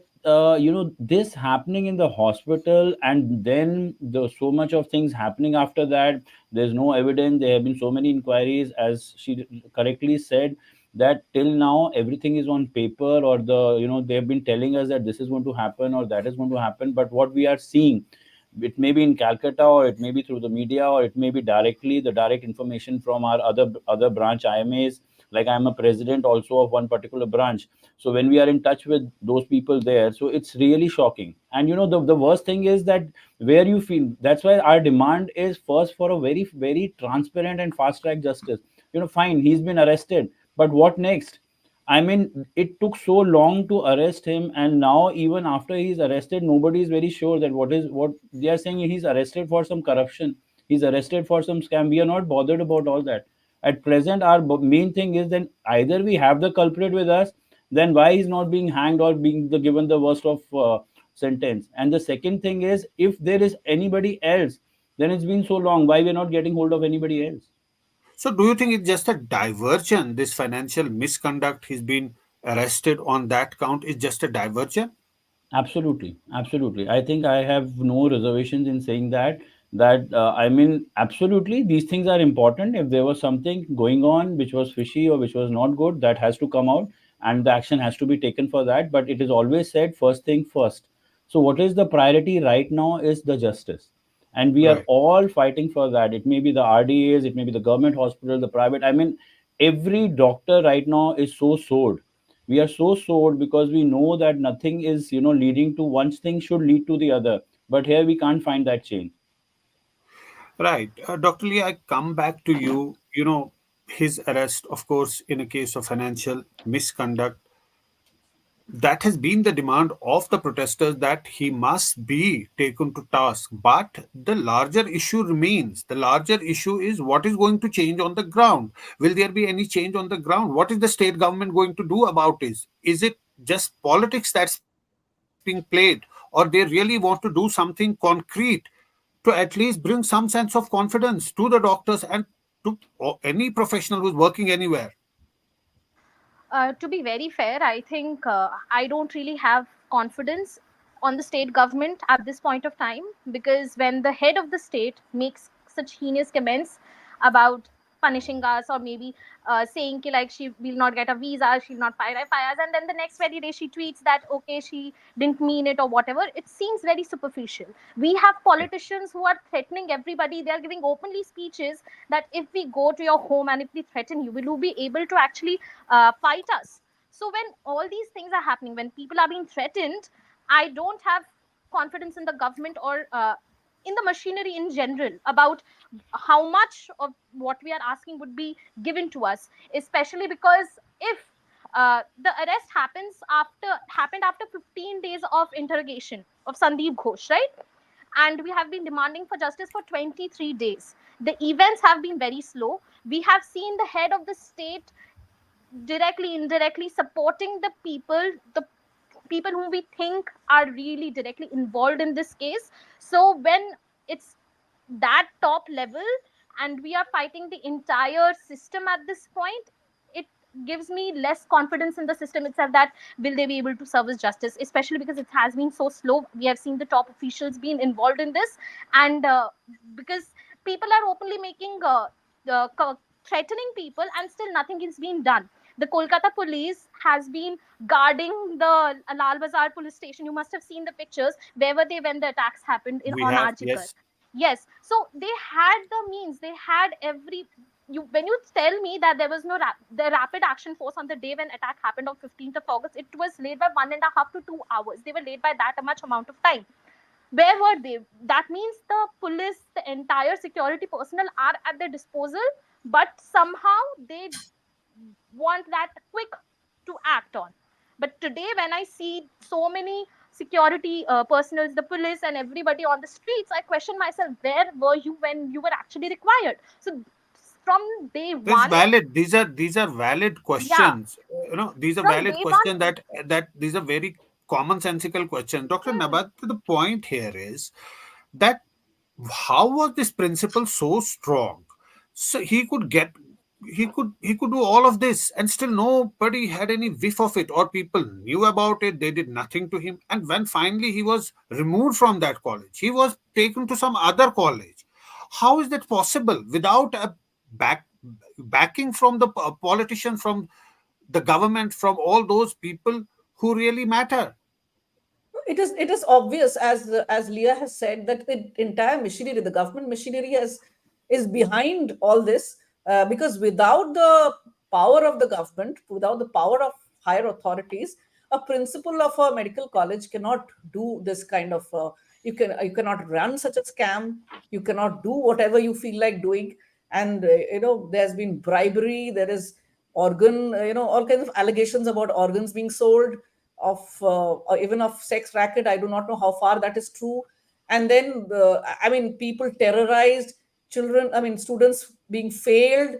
this happening in the hospital, and then the so much of things happening after that. There's no evidence. There have been so many inquiries, as she correctly said, that till now everything is on paper, or they have been telling us that this is going to happen or that is going to happen. But what we are seeing, it may be in Calcutta, or it may be through the media, or it may be directly the direct information from our other branch IMAs. Like, I'm a president also of one particular branch, so when we are in touch with those people there, so it's really shocking. And the worst thing is that, where you feel, that's why our demand is first for a very very transparent and fast track justice. Fine, he's been arrested, but what next? I mean, it took so long to arrest him, and now even after he's arrested, nobody is very sure that what they are saying. He's arrested for some corruption. He's arrested for some scam. We are not bothered about all that. At present, our main thing is then either we have the culprit with us, then why he's not being hanged or being given the worst of sentence. And the second thing is, if there is anybody else, then it's been so long. Why we're not getting hold of anybody else? So, do you think it's just a diversion? This financial misconduct, he's been arrested on that count, is just a diversion? Absolutely, absolutely. I think I have no reservations in saying that. I mean, absolutely, these things are important. If there was something going on which was fishy or which was not good, that has to come out, and the action has to be taken for that. But it is always said, first thing first. So, what is the priority right now is the justice, and we are Right. all fighting for that. It may be the RDAs, it may be the government hospital, the private. I mean, every doctor right now is so sold. We are so sold because we know that nothing is, leading to one thing should lead to the other, but here we can't find that change. Right. Dr. Lee, I come back to you. His arrest, of course, in a case of financial misconduct, that has been the demand of the protesters that he must be taken to task. But the larger issue remains. The larger issue is what is going to change on the ground. Will there be any change on the ground? What is the state government going to do about it? Is it just politics that's being played, or they really want to do something concrete to at least bring some sense of confidence to the doctors and to any professional who's working anywhere? To be very fair, I think I don't really have confidence on the state government at this point of time, because when the head of the state makes such heinous comments about punishing us, or maybe saying ki, like, she will not get a visa, she'll not fire FIRs, and then the next very day she tweets that okay, she didn't mean it or whatever, it seems very superficial. We have politicians who are threatening everybody. They are giving openly speeches that if we go to your home and if we threaten you, will you be able to actually fight us? So when all these things are happening, when people are being threatened, I don't have confidence in the government, or in the machinery in general, about how much of what we are asking would be given to us, especially because if the arrest happened after 15 days of interrogation of Sandip Ghosh, right? And we have been demanding for justice for 23 days. The events have been very slow. We have seen the head of the state directly, indirectly supporting the people whom we think are really directly involved in this case. So when it's that top level and we are fighting the entire system at this point, it gives me less confidence in the system itself, that will they be able to service justice, especially because it has been so slow. We have seen the top officials being involved in this, and because people are openly making threatening people, and still nothing is being done. The Kolkata police has been guarding the Lal Bazar police station. You must have seen the pictures. Where were they when the attacks happened We on have, Arjikar? yes. Yes, so they had the means. They had every. You, when you tell me that there was no the rapid action force on the day when attack happened on 15th of August, it was late by 1.5 to 2 hours. They were late by that much amount of time. Where were they? That means the police, the entire security personnel are at their disposal, but somehow they want that quick to act on. But today, when I see so many security personnel, the police, and everybody on the streets, I question myself: where were you when you were actually required? So, from day That's one, valid. These are valid yeah, questions. These are from valid day one, questions, that these are very commonsensical questions. Dr. hmm, Nabat, the point here is that how was this principle so strong? So he could do all of this and still nobody had any whiff of it, or people knew about it, they did nothing to him. And when finally he was removed from that college, he was taken to some other college. How is that possible without a backing from the politicians, from the government, from all those people who really matter? It is obvious, as Leah has said, that the entire machinery, the government machinery, is behind all this, because without the power of the government, without the power of higher authorities, a principal of a medical college cannot do this kind of you cannot run such a scam. You cannot do whatever you feel like doing. And there's been bribery, there is organ, all kinds of allegations about organs being sold, of or even of sex racket. I do not know how far that is true. And then, I mean, people terrorized, children, I mean, students being failed,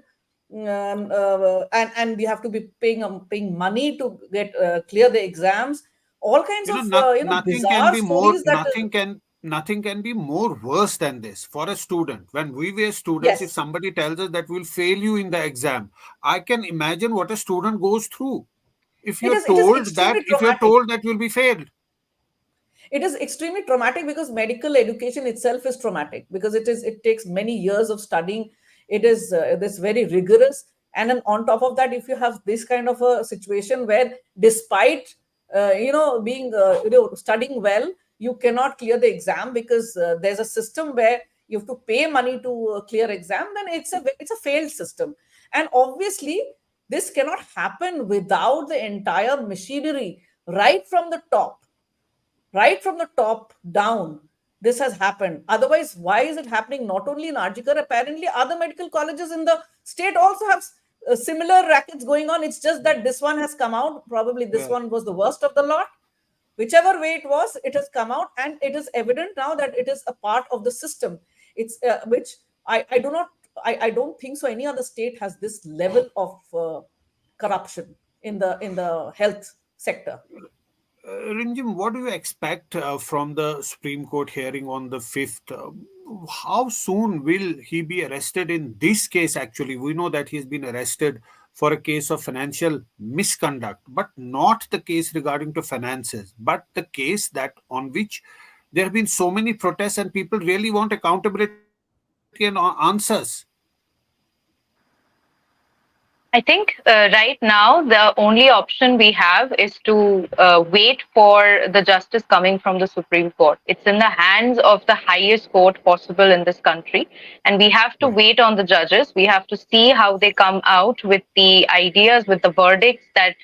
and we have to be paying money to get clear the exams. All kinds of Nothing can bizarre be more, stories that nothing can be more worse than this for a student. When we were students, if yes, somebody tells us that we'll fail you in the exam, I can imagine what a student goes through. it is extremely If you're traumatic. told that you'll be failed. It is extremely traumatic because medical education itself is traumatic, because it takes many years of studying. It is this very rigorous. And then on top of that, if you have this kind of a situation where, despite being studying well, you cannot clear the exam because there's a system where you have to pay money to clear exam, then it's a failed system. And obviously this cannot happen without the entire machinery, right from the top, right from the top down. This has happened. Otherwise, why is it happening not only in Arjikar? Apparently other medical colleges in the state also have similar rackets going on. It's just that this one has come out. Probably this Yeah. one was the worst of the lot. Whichever way it was, it has come out, and it is evident now that it is a part of the system. It's which I do not I don't think so any other state has this level of corruption in the health sector. Rinjim, what do you expect from the Supreme Court hearing on the 5th? How soon will he be arrested in this case? Actually, we know that he's been arrested for a case of financial misconduct, but not the case regarding to finances, but the case that on which there have been so many protests and people really want accountability and answers. I think right now the only option we have is to wait for the justice coming from the Supreme Court. It's in the hands of the highest court possible in this country, and we have to Right. wait on the judges. We have to see how they come out with the ideas, with the verdicts that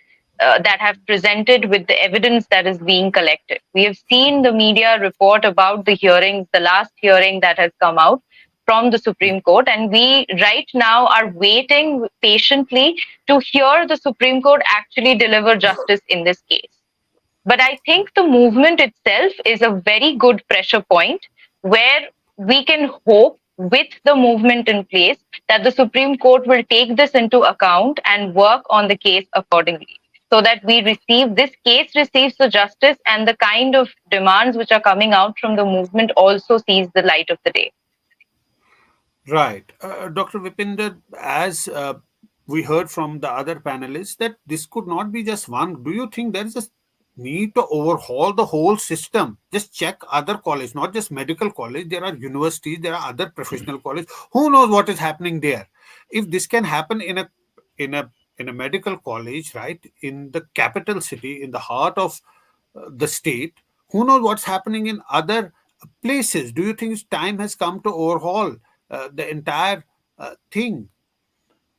have presented, with the evidence that is being collected. We have seen the media report about the hearings, the last hearing that has come out from the Supreme Court, and we right now are waiting patiently to hear the Supreme Court actually deliver justice in this case. But I think the movement itself is a very good pressure point where we can hope, with the movement in place, that the Supreme Court will take this into account and work on the case accordingly, so that this case receives the justice, and the kind of demands which are coming out from the movement also sees the light of the day. Right. Dr. Vipinder, as we heard from the other panelists, that this could not be just one. Do you think there is a need to overhaul the whole system? Just check other college, not just medical college. There are universities, there are other professional college. Who knows what is happening there? If this can happen in a in a medical college, right, in the capital city, in the heart of the state, who knows what's happening in other places? Do you think time has come to overhaul the entire thing?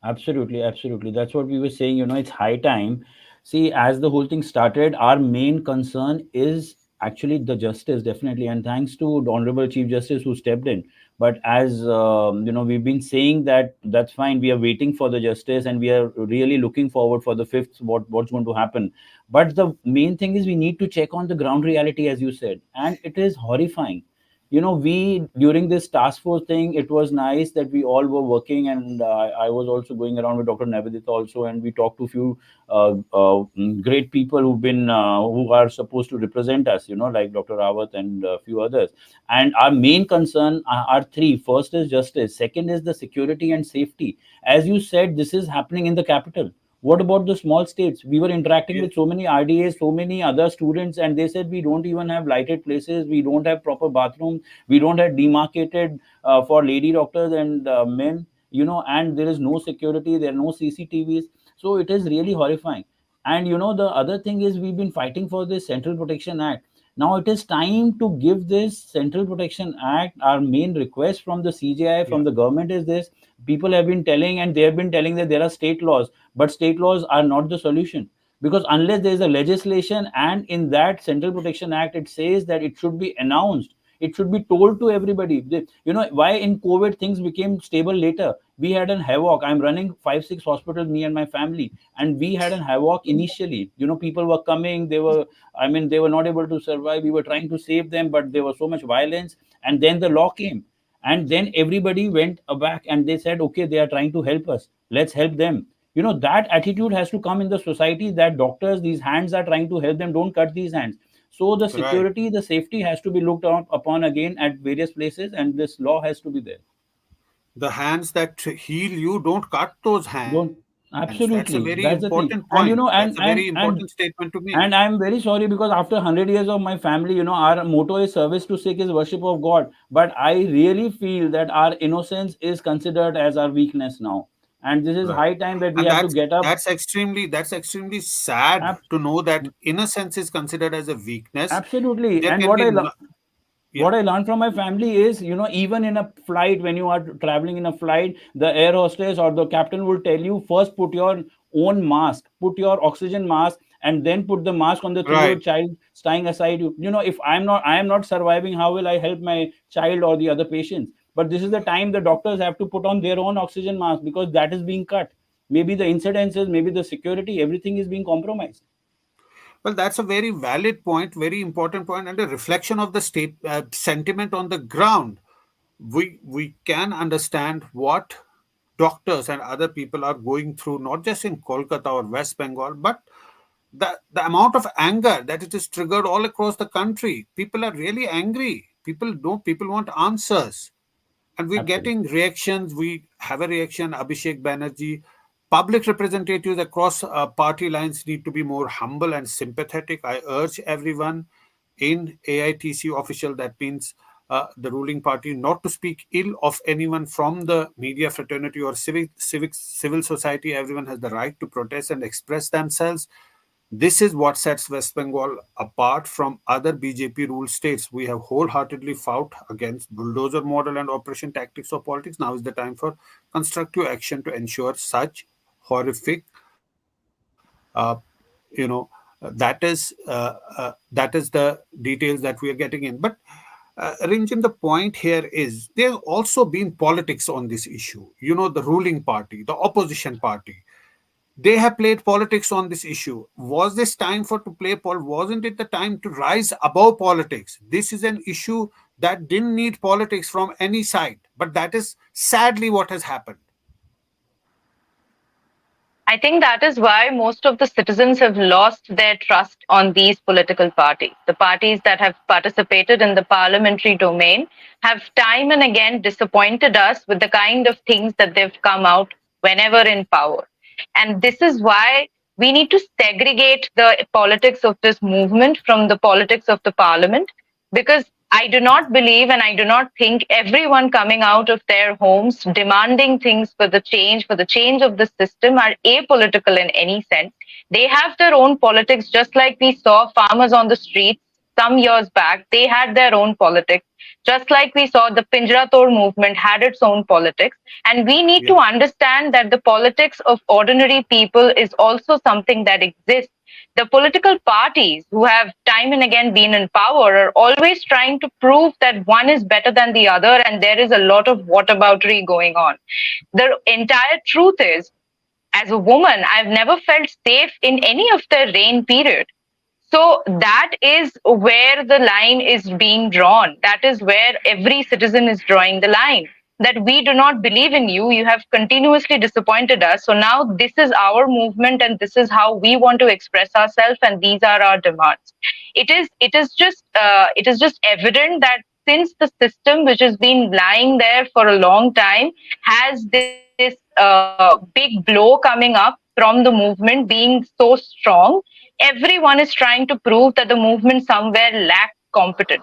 Absolutely, absolutely. That's what we were saying. It's high time. See, as the whole thing started, our main concern is actually the justice, definitely. And thanks to the Honorable Chief Justice who stepped in. But as we've been saying that that's fine. We are waiting for the justice, and we are really looking forward for the 5th. What's going to happen? But the main thing is we need to check on the ground reality, as you said, and it is horrifying. We during this task force thing, it was nice that we all were working, and I was also going around with Dr. Navedita also, and we talked to a few great people who are supposed to represent us, like Dr. Rawat and a few others. And our main concern are three. First is justice, second is the security and safety. As you said, this is happening in the capital. What about the small states? We were interacting Yeah. with so many RDAs, so many other students, and they said we don't even have lighted places, we don't have proper bathrooms, we don't have demarcated for lady doctors and men, and there is no security, there are no CCTVs. So it is really horrifying. And the other thing is we've been fighting for this Central Protection Act. Now it is time to give this Central Protection Act. Our main request from the CJI, Yeah. from the government, is this. People have been telling, and they have been telling that there are state laws, but state laws are not the solution, because unless there is a legislation and in that Central Protection Act it says that it should be announced, It should be told to everybody. Why in COVID things became stable later? We had an havoc. I'm running 5 6 hospitals, me and my family, and we had an havoc initially. People were coming, they were not able to survive. We were trying to save them, but there was so much violence. And then the law came, and then everybody went back and they said, okay, they are trying to help us, let's help them. That attitude has to come in the society, that doctors, these hands are trying to help them, don't cut these hands. So the Right. security, the safety has to be looked upon again at various places, and this law has to be there. The hands that heal you, don't cut those hands. Don't. That's a very Absolutely, important that's the point. thing. That's And a very important statement to make. and I'm very sorry, because after 100 years of my family, our motto is service to sick is worship of God. But I really feel that our innocence is considered as our weakness now. And this is Right. high time that we And have to get up. that's extremely sad Ab- to know that innocence is considered as a weakness. Absolutely. There And can be no, yeah. what I learned from my family is, even in a flight, when you are traveling in a flight, the air hostess or the captain will tell you, first put your own mask, put your oxygen mask, and then put the mask on the 3 year Right. child staying aside you. If I am not surviving, how will I help my child or the other patients? But this is the time the doctors have to put on their own oxygen mask, because that is being cut. Maybe the incidences, maybe the security, everything is being compromised. Well, that's a very valid point, very important point, and a reflection of the state sentiment on the ground. We can understand what doctors and other people are going through, not just in Kolkata or West Bengal, but the amount of anger that it is triggered all across the country. People are really angry. People want answers, and we're Absolutely. getting reactions. We have a reaction, Abhishek Banerjee. Public representatives across party lines need to be more humble and sympathetic. I urge everyone in AITC official, that means the ruling party, not to speak ill of anyone from the media fraternity or civil society. Everyone has the right to protest and express themselves. This is what sets West Bengal apart from other BJP ruled states. We have wholeheartedly fought against bulldozer model and operation tactics of politics. Now is the time for constructive action to ensure such horrific, that is that is the details that we are getting in. But Rinjin, the point here is there's also been politics on this issue. The ruling party, the opposition party, they have played politics on this issue. Was this time for to play wasn't it the time to rise above politics? This is an issue that didn't need politics from any side, but that is sadly what has happened. I think that is why most of the citizens have lost their trust on these political parties. The parties that have participated in the parliamentary domain have time and again disappointed us with the kind of things that they've come out whenever in power. And this is why we need to segregate the politics of this movement from the politics of the parliament, because I do not believe and I do not think everyone coming out of their homes demanding things for the change of the system are apolitical in any sense. They have their own politics, just like we saw farmers on the streets some years back. They had their own politics. Just like we saw the Pinjra Tod movement had its own politics. And we need to Yeah. understand that the politics of ordinary people is also something that exists. The political parties who have time and again been in power are always trying to prove that one is better than the other, and there is a lot of whataboutery going on. The entire truth is, as a woman, I've never felt safe in any of the reign period. So that is where the line is being drawn. That is where every citizen is drawing the line. That we do not believe in you. You have continuously disappointed us. So now this is our movement, and this is how we want to express ourselves, and these are our demands. It is just evident that since the system which has been lying there for a long time has this big blow coming up from the movement being so strong, everyone is trying to prove that the movement somewhere lacked competence.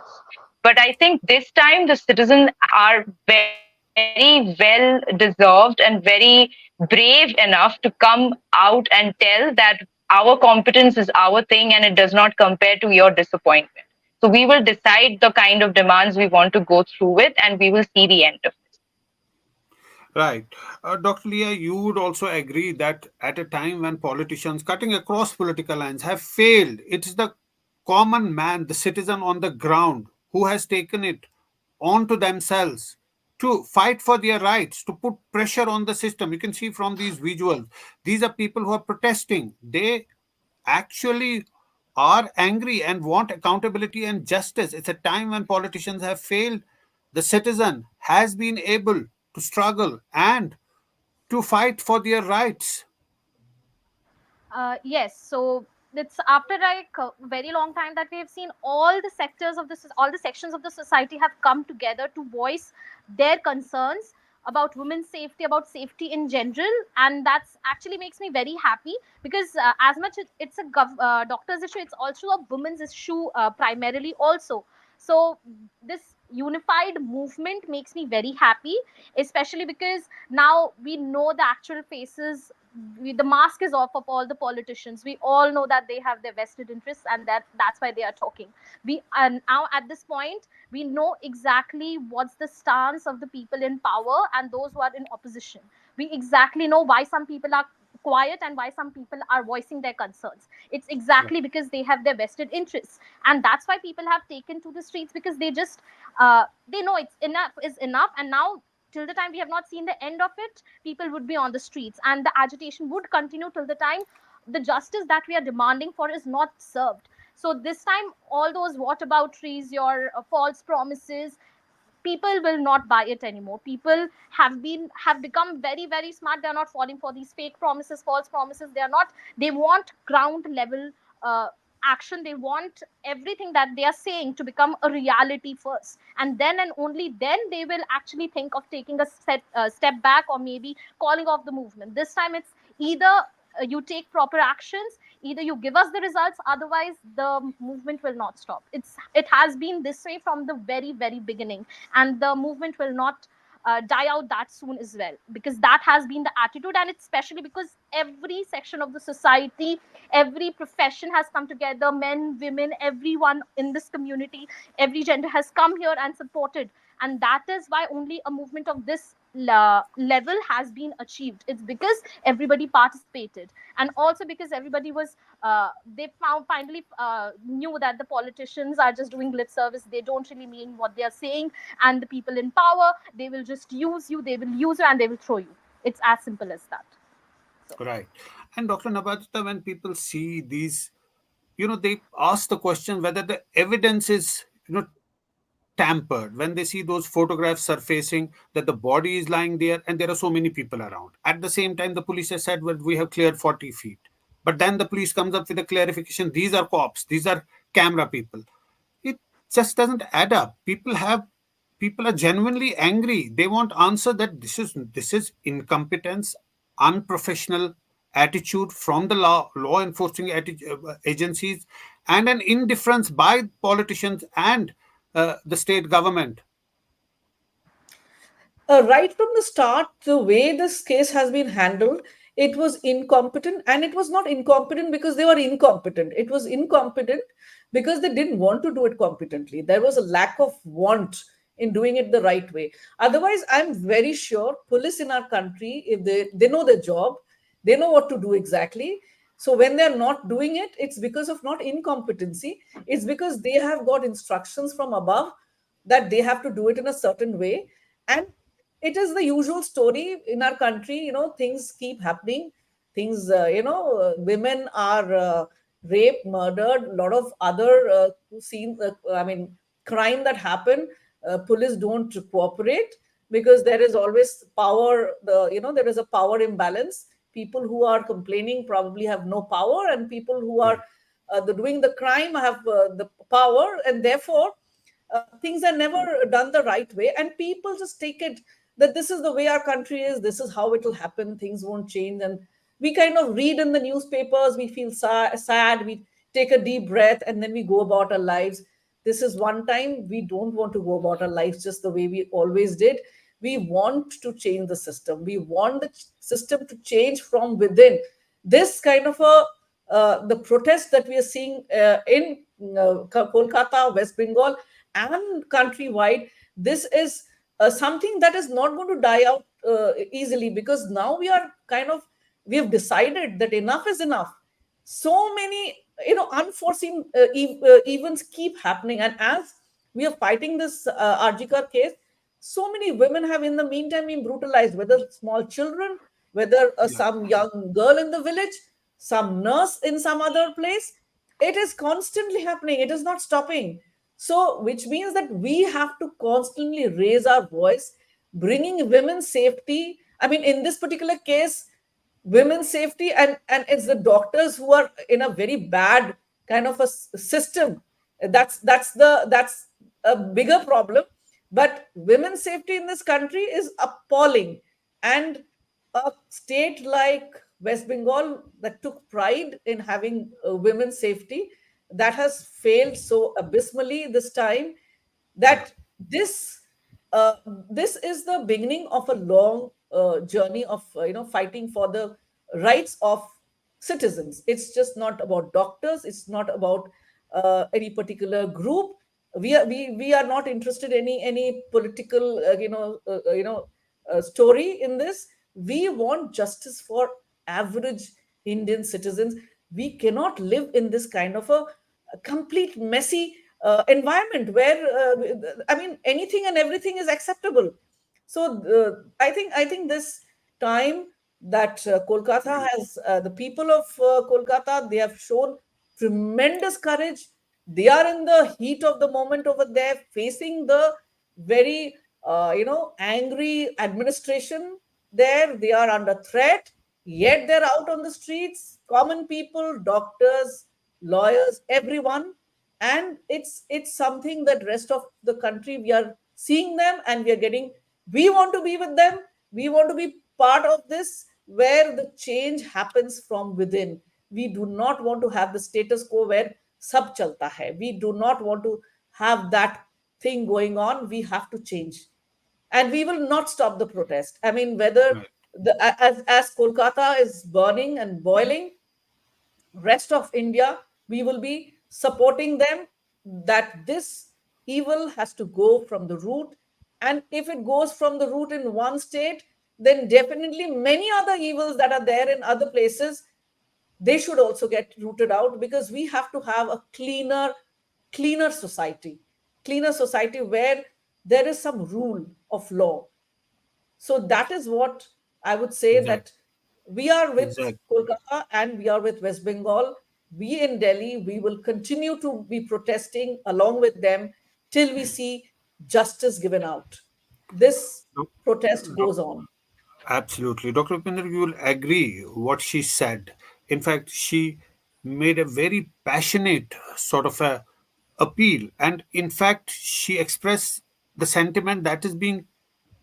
But I think this time the citizens are very well deserved and very brave enough to come out and tell that our competence is our thing and it does not compare to your disappointment. So we will decide the kind of demands we want to go through with, and we will see the end of this. Right. Dr. Leah, you would also agree that at a time when politicians cutting across political lines have failed, it is the common man, the citizen on the ground, who has taken it onto themselves to fight for their rights, to put pressure on the system. You can see from these visuals, these are people who are protesting. They actually are angry and want accountability and justice. It's a time when politicians have failed. The citizen has been able to struggle and to fight for their rights. Yes, so it's after like a very long time that we have seen all the sectors of this, all the sections of the society have come together to voice their concerns about women's safety, about safety in general, and that's actually makes me very happy because as much it's a doctor's issue, it's also a women's issue primarily also. So this unified movement makes me very happy, especially because now we know the actual faces. The mask is off of all the politicians. We all know that they have their vested interests, and that's why they are talking. We and now at this point we know exactly what's the stance of the people in power and those who are in opposition. We exactly know why some people are quiet and why some people are voicing their concerns. It's Right. exactly because they have their vested interests, and that's why people have taken to the streets, because they just they know it's enough is enough. And now, till the time we have not seen the end of it, people would be on the streets, and the agitation would continue till the time the justice that we are demanding for is not served. So this time, all those whatabouteries, your false promises, people will not buy it anymore. People have become very very smart. They are not falling for these fake promises, false promises. They are not. They want ground level action. They want everything that they are saying to become a reality first, and then and only then they will actually think of taking a step back, or maybe calling off the movement. This time it's either you take proper actions, either you give us the results, otherwise the movement will not stop. It has been this way from the very very beginning, and the movement will not die out that soon as well, because that has been the attitude. And it's especially because every section of the society, every profession has come together, men, women, everyone in this community, every gender has come here and supported. And that is why only a movement of this level has been achieved. It's because everybody participated, and also because everybody was they found finally knew that the politicians are just doing lip service. They don't really mean what they are saying, and the people in power, they will just use you, they will use you, and they will throw you. It's as simple as that. So Right. And Dr. Nabatita, when people see these, they ask the question whether the evidence is, tampered. When they see those photographs surfacing that the body is lying there and there are so many people around. At the same time, the police has said, well, we have cleared 40 feet. But then the police comes up with a clarification. These are cops. These are camera people. It just doesn't add up. People are genuinely angry. They want answer that this is incompetence, unprofessional attitude from the law enforcing agencies, and an indifference by politicians and the state government. Right from the start, the way this case has been handled, it was incompetent, and it was not incompetent because they were incompetent. It was incompetent because they didn't want to do it competently. There was a lack of want in doing it the right way. Otherwise, I'm very sure police in our country, if they know their job, they know what to do exactly. So when they're not doing it, it's because of not incompetency. It's because they have got instructions from above that they have to do it in a certain way. And it is the usual story in our country. Things keep happening. Things, women are raped, murdered, a lot of other scenes, I mean, crime that happen. Police don't cooperate because there is always power. There is a power imbalance. People who are complaining probably have no power, and people who are Right. doing the crime have the power, and therefore things are never done the right way, and people just take it that this is the way our country is, this is how it will happen, things won't change. And we kind of read in the newspapers, we feel sad, we take a deep breath, and then we go about our lives. This is one time we don't want to go about our lives just the way we always did. We want to change the system, we want the system to change from within. This kind of a the protest that we are seeing in Kolkata, West Bengal, and countrywide, this is something that is not going to die out easily, because now we have decided that enough is enough. So many unforeseen events keep happening, and as We are fighting this Arjikar case. So many women have in the meantime been brutalized, whether small children, whether Yeah, some young girl in the village, some nurse in some other place. It is constantly happening. It is not stopping. So, which means that we have to constantly raise our voice, bringing women's safety. I mean, in this particular case, women's safety, and it's the doctors who are in a very bad kind of a system. That's a bigger problem. But women's safety in this country is appalling. And a state like West Bengal that took pride in having women's safety, that has failed so abysmally this time, yeah, that this uh, this is the beginning of a long journey of fighting for the rights of citizens. It's just not about doctors, it's not about any particular group. We are not interested in any political story in this. We want justice for average Indian citizens. We cannot live in this kind of a complete messy environment where I mean anything and everything is acceptable. So I think this time that Kolkata has the people of Kolkata, they have shown tremendous courage. They are in the heat of the moment over there, facing the very angry administration there. They are under threat, yet they're out on the streets, common people, doctors, lawyers, everyone. And it's something that rest of the country, we are seeing them and we are getting, we want to be with them. We want to be part of this, where the change happens from within. We do not want to have the status quo where sab chalta hai. We do not want to have that thing going on. We have to change, and we will not stop the protest. I mean, whether right. as Kolkata is burning and boiling, rest of India, we will be supporting them, that this evil has to go from the root. And if it goes from the root in one state, then definitely many other evils that are there in other places, they should also get rooted out, because we have to have a cleaner society, cleaner society where there is some rule of law. So that is what I would say, Exactly. that we are with Exactly. Kolkata and we are with West Bengal. We in Delhi, we will continue to be protesting along with them till we see justice given out. This protest goes on. Absolutely. Dr. Upinder, you will agree what she said. In fact, she made a very passionate sort of a appeal. And in fact, she expressed the sentiment that is being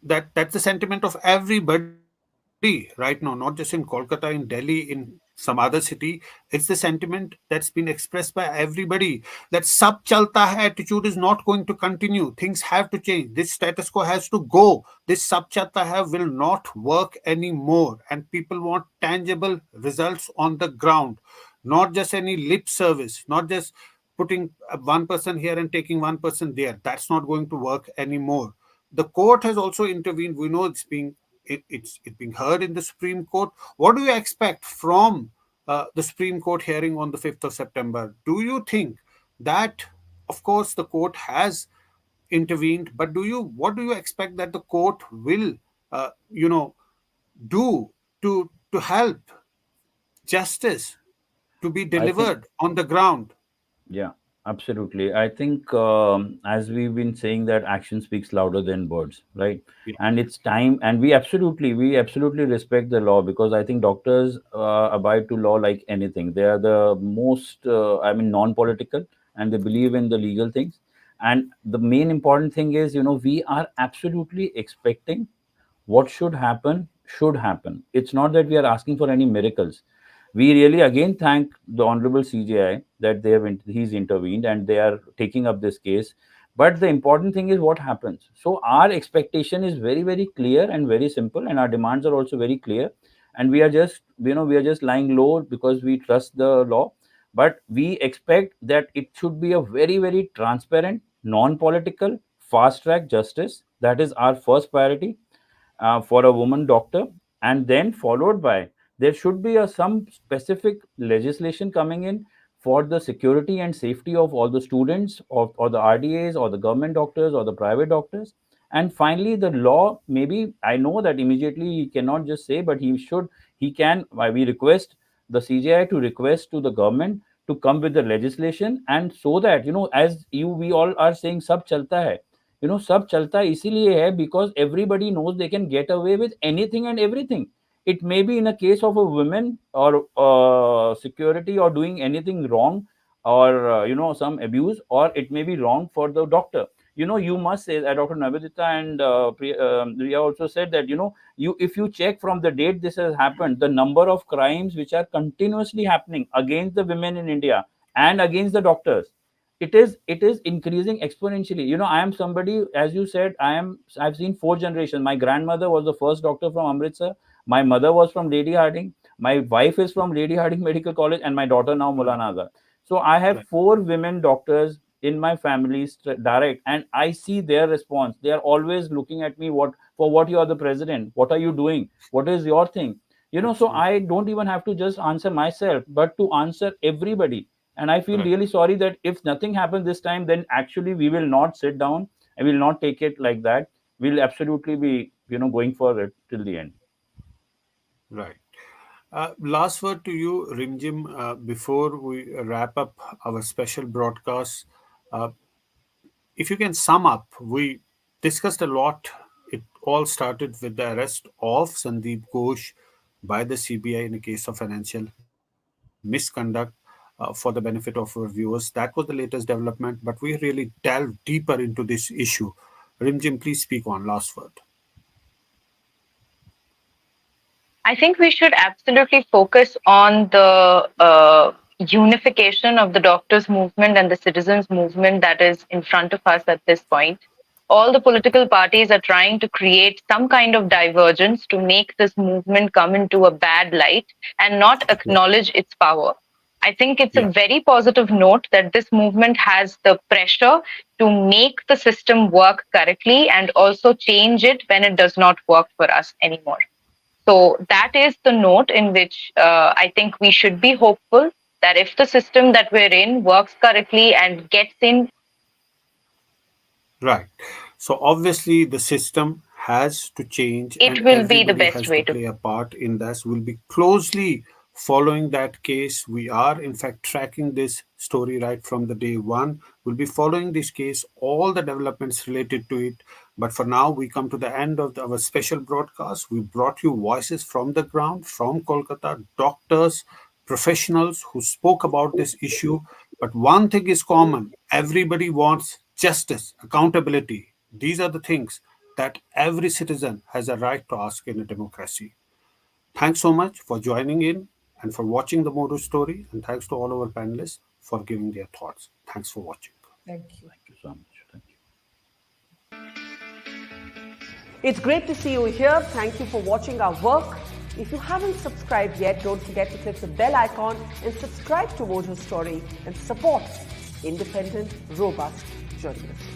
that's the sentiment of everybody right now, not just in Kolkata, in Delhi, in some other city. It's the sentiment that's been expressed by everybody, that sab chalta hai attitude is not going to continue. Things have to change. This status quo has to go. This sab chalta hai will not work anymore. And people want tangible results on the ground, not just any lip service, not just putting one person here and taking one person there. That's not going to work anymore. The court has also intervened. We know it's being heard in the Supreme Court. What do you expect from the Supreme Court hearing on the 5th of September? Do you think that, of course, the court has intervened, but what do you expect that the court will, uh, you know, do to help justice to be I think, delivered on the ground? yeah, absolutely. I think, as we've been saying, that action speaks louder than words, right? Yeah, And it's time, and we absolutely respect the law, because I think doctors abide to law like anything. They are the most, non-political, and they believe in the legal things. And the main important thing is, we are absolutely expecting what should happen. It's not that we are asking for any miracles. We really again thank the honorable CJI that he's intervened and they are taking up this case. But the important thing is what happens. So our expectation is very, very clear and very simple, and our demands are also very clear. And we are just lying low because we trust the law. But we expect that it should be a very, very transparent, non-political, fast track justice. That is our first priority for a woman doctor, and then followed by, there should be some specific legislation coming in for the security and safety of all the students, or the RDAs, or the government doctors, or the private doctors. And finally, the law, maybe I know that immediately he cannot just say, but he can, we request the CJI to request to the government to come with the legislation, and so that, as we all are saying, sab chalta hai. सब चलता इसीलिए है because everybody knows they can get away with anything and everything. It may be in a case of a woman, or security, or doing anything wrong, or some abuse, or it may be wrong for the doctor. You must say that Dr. Navedita and Riya also said that, you if you check from the date this has happened, the number of crimes which are continuously happening against the women in India and against the doctors, it is increasing exponentially. I am somebody, as you said, I've seen four generations. My grandmother was the first doctor from Amritsar. My mother was from Lady Harding. My wife is from Lady Harding Medical College, and my daughter now Maulana Azad. So I have Right. four women doctors in my family, direct, and I see their response. They are always looking at me, what you are the president, what are you doing, what is your thing. So Absolutely. I don't even have to just answer myself, but to answer everybody. And I feel Right. really sorry that if nothing happens this time, then actually we will not sit down and will not take it like that. We'll absolutely be going for it till the end. Right. Last word to you, Rimjim, before we wrap up our special broadcast. Uh, if you can sum up, we discussed a lot. It all started with the arrest of Sandip Ghosh by the CBI in a case of financial misconduct, for the benefit of our viewers. That was the latest development, but we really delved deeper into this issue. Rimjim, please speak on. Last word. I think we should absolutely focus on the unification of the doctors' movement and the citizens' movement that is in front of us at this point. All the political parties are trying to create some kind of divergence to make this movement come into a bad light and not Yeah. acknowledge its power. I think it's a Yeah. very positive note that this movement has the pressure to make the system work correctly and also change it when it does not work for us anymore. So that is the note in which I think we should be hopeful that if the system that we're in works correctly and gets in, Right. So obviously the system has to change it and will be the everybody best has to way to. play a part in this. We'll be closely following that case. We are in fact tracking this story right from the day one. We'll be following this case, all the developments related to it. But for now, we come to the end of our special broadcast. We brought you voices from the ground, from Kolkata, doctors, professionals who spoke about this issue. But one thing is common: everybody wants justice, accountability. These are the things that every citizen has a right to ask in a democracy. Thanks so much for joining in and for watching the Modo story. And thanks to all our panelists for giving their thoughts. Thanks for watching. Thank you. Thank you so much. Thank you. It's great to see you here. Thank you for watching our work. If you haven't subscribed yet, don't forget to click the bell icon and subscribe to Mojo Story and support independent, robust journalism.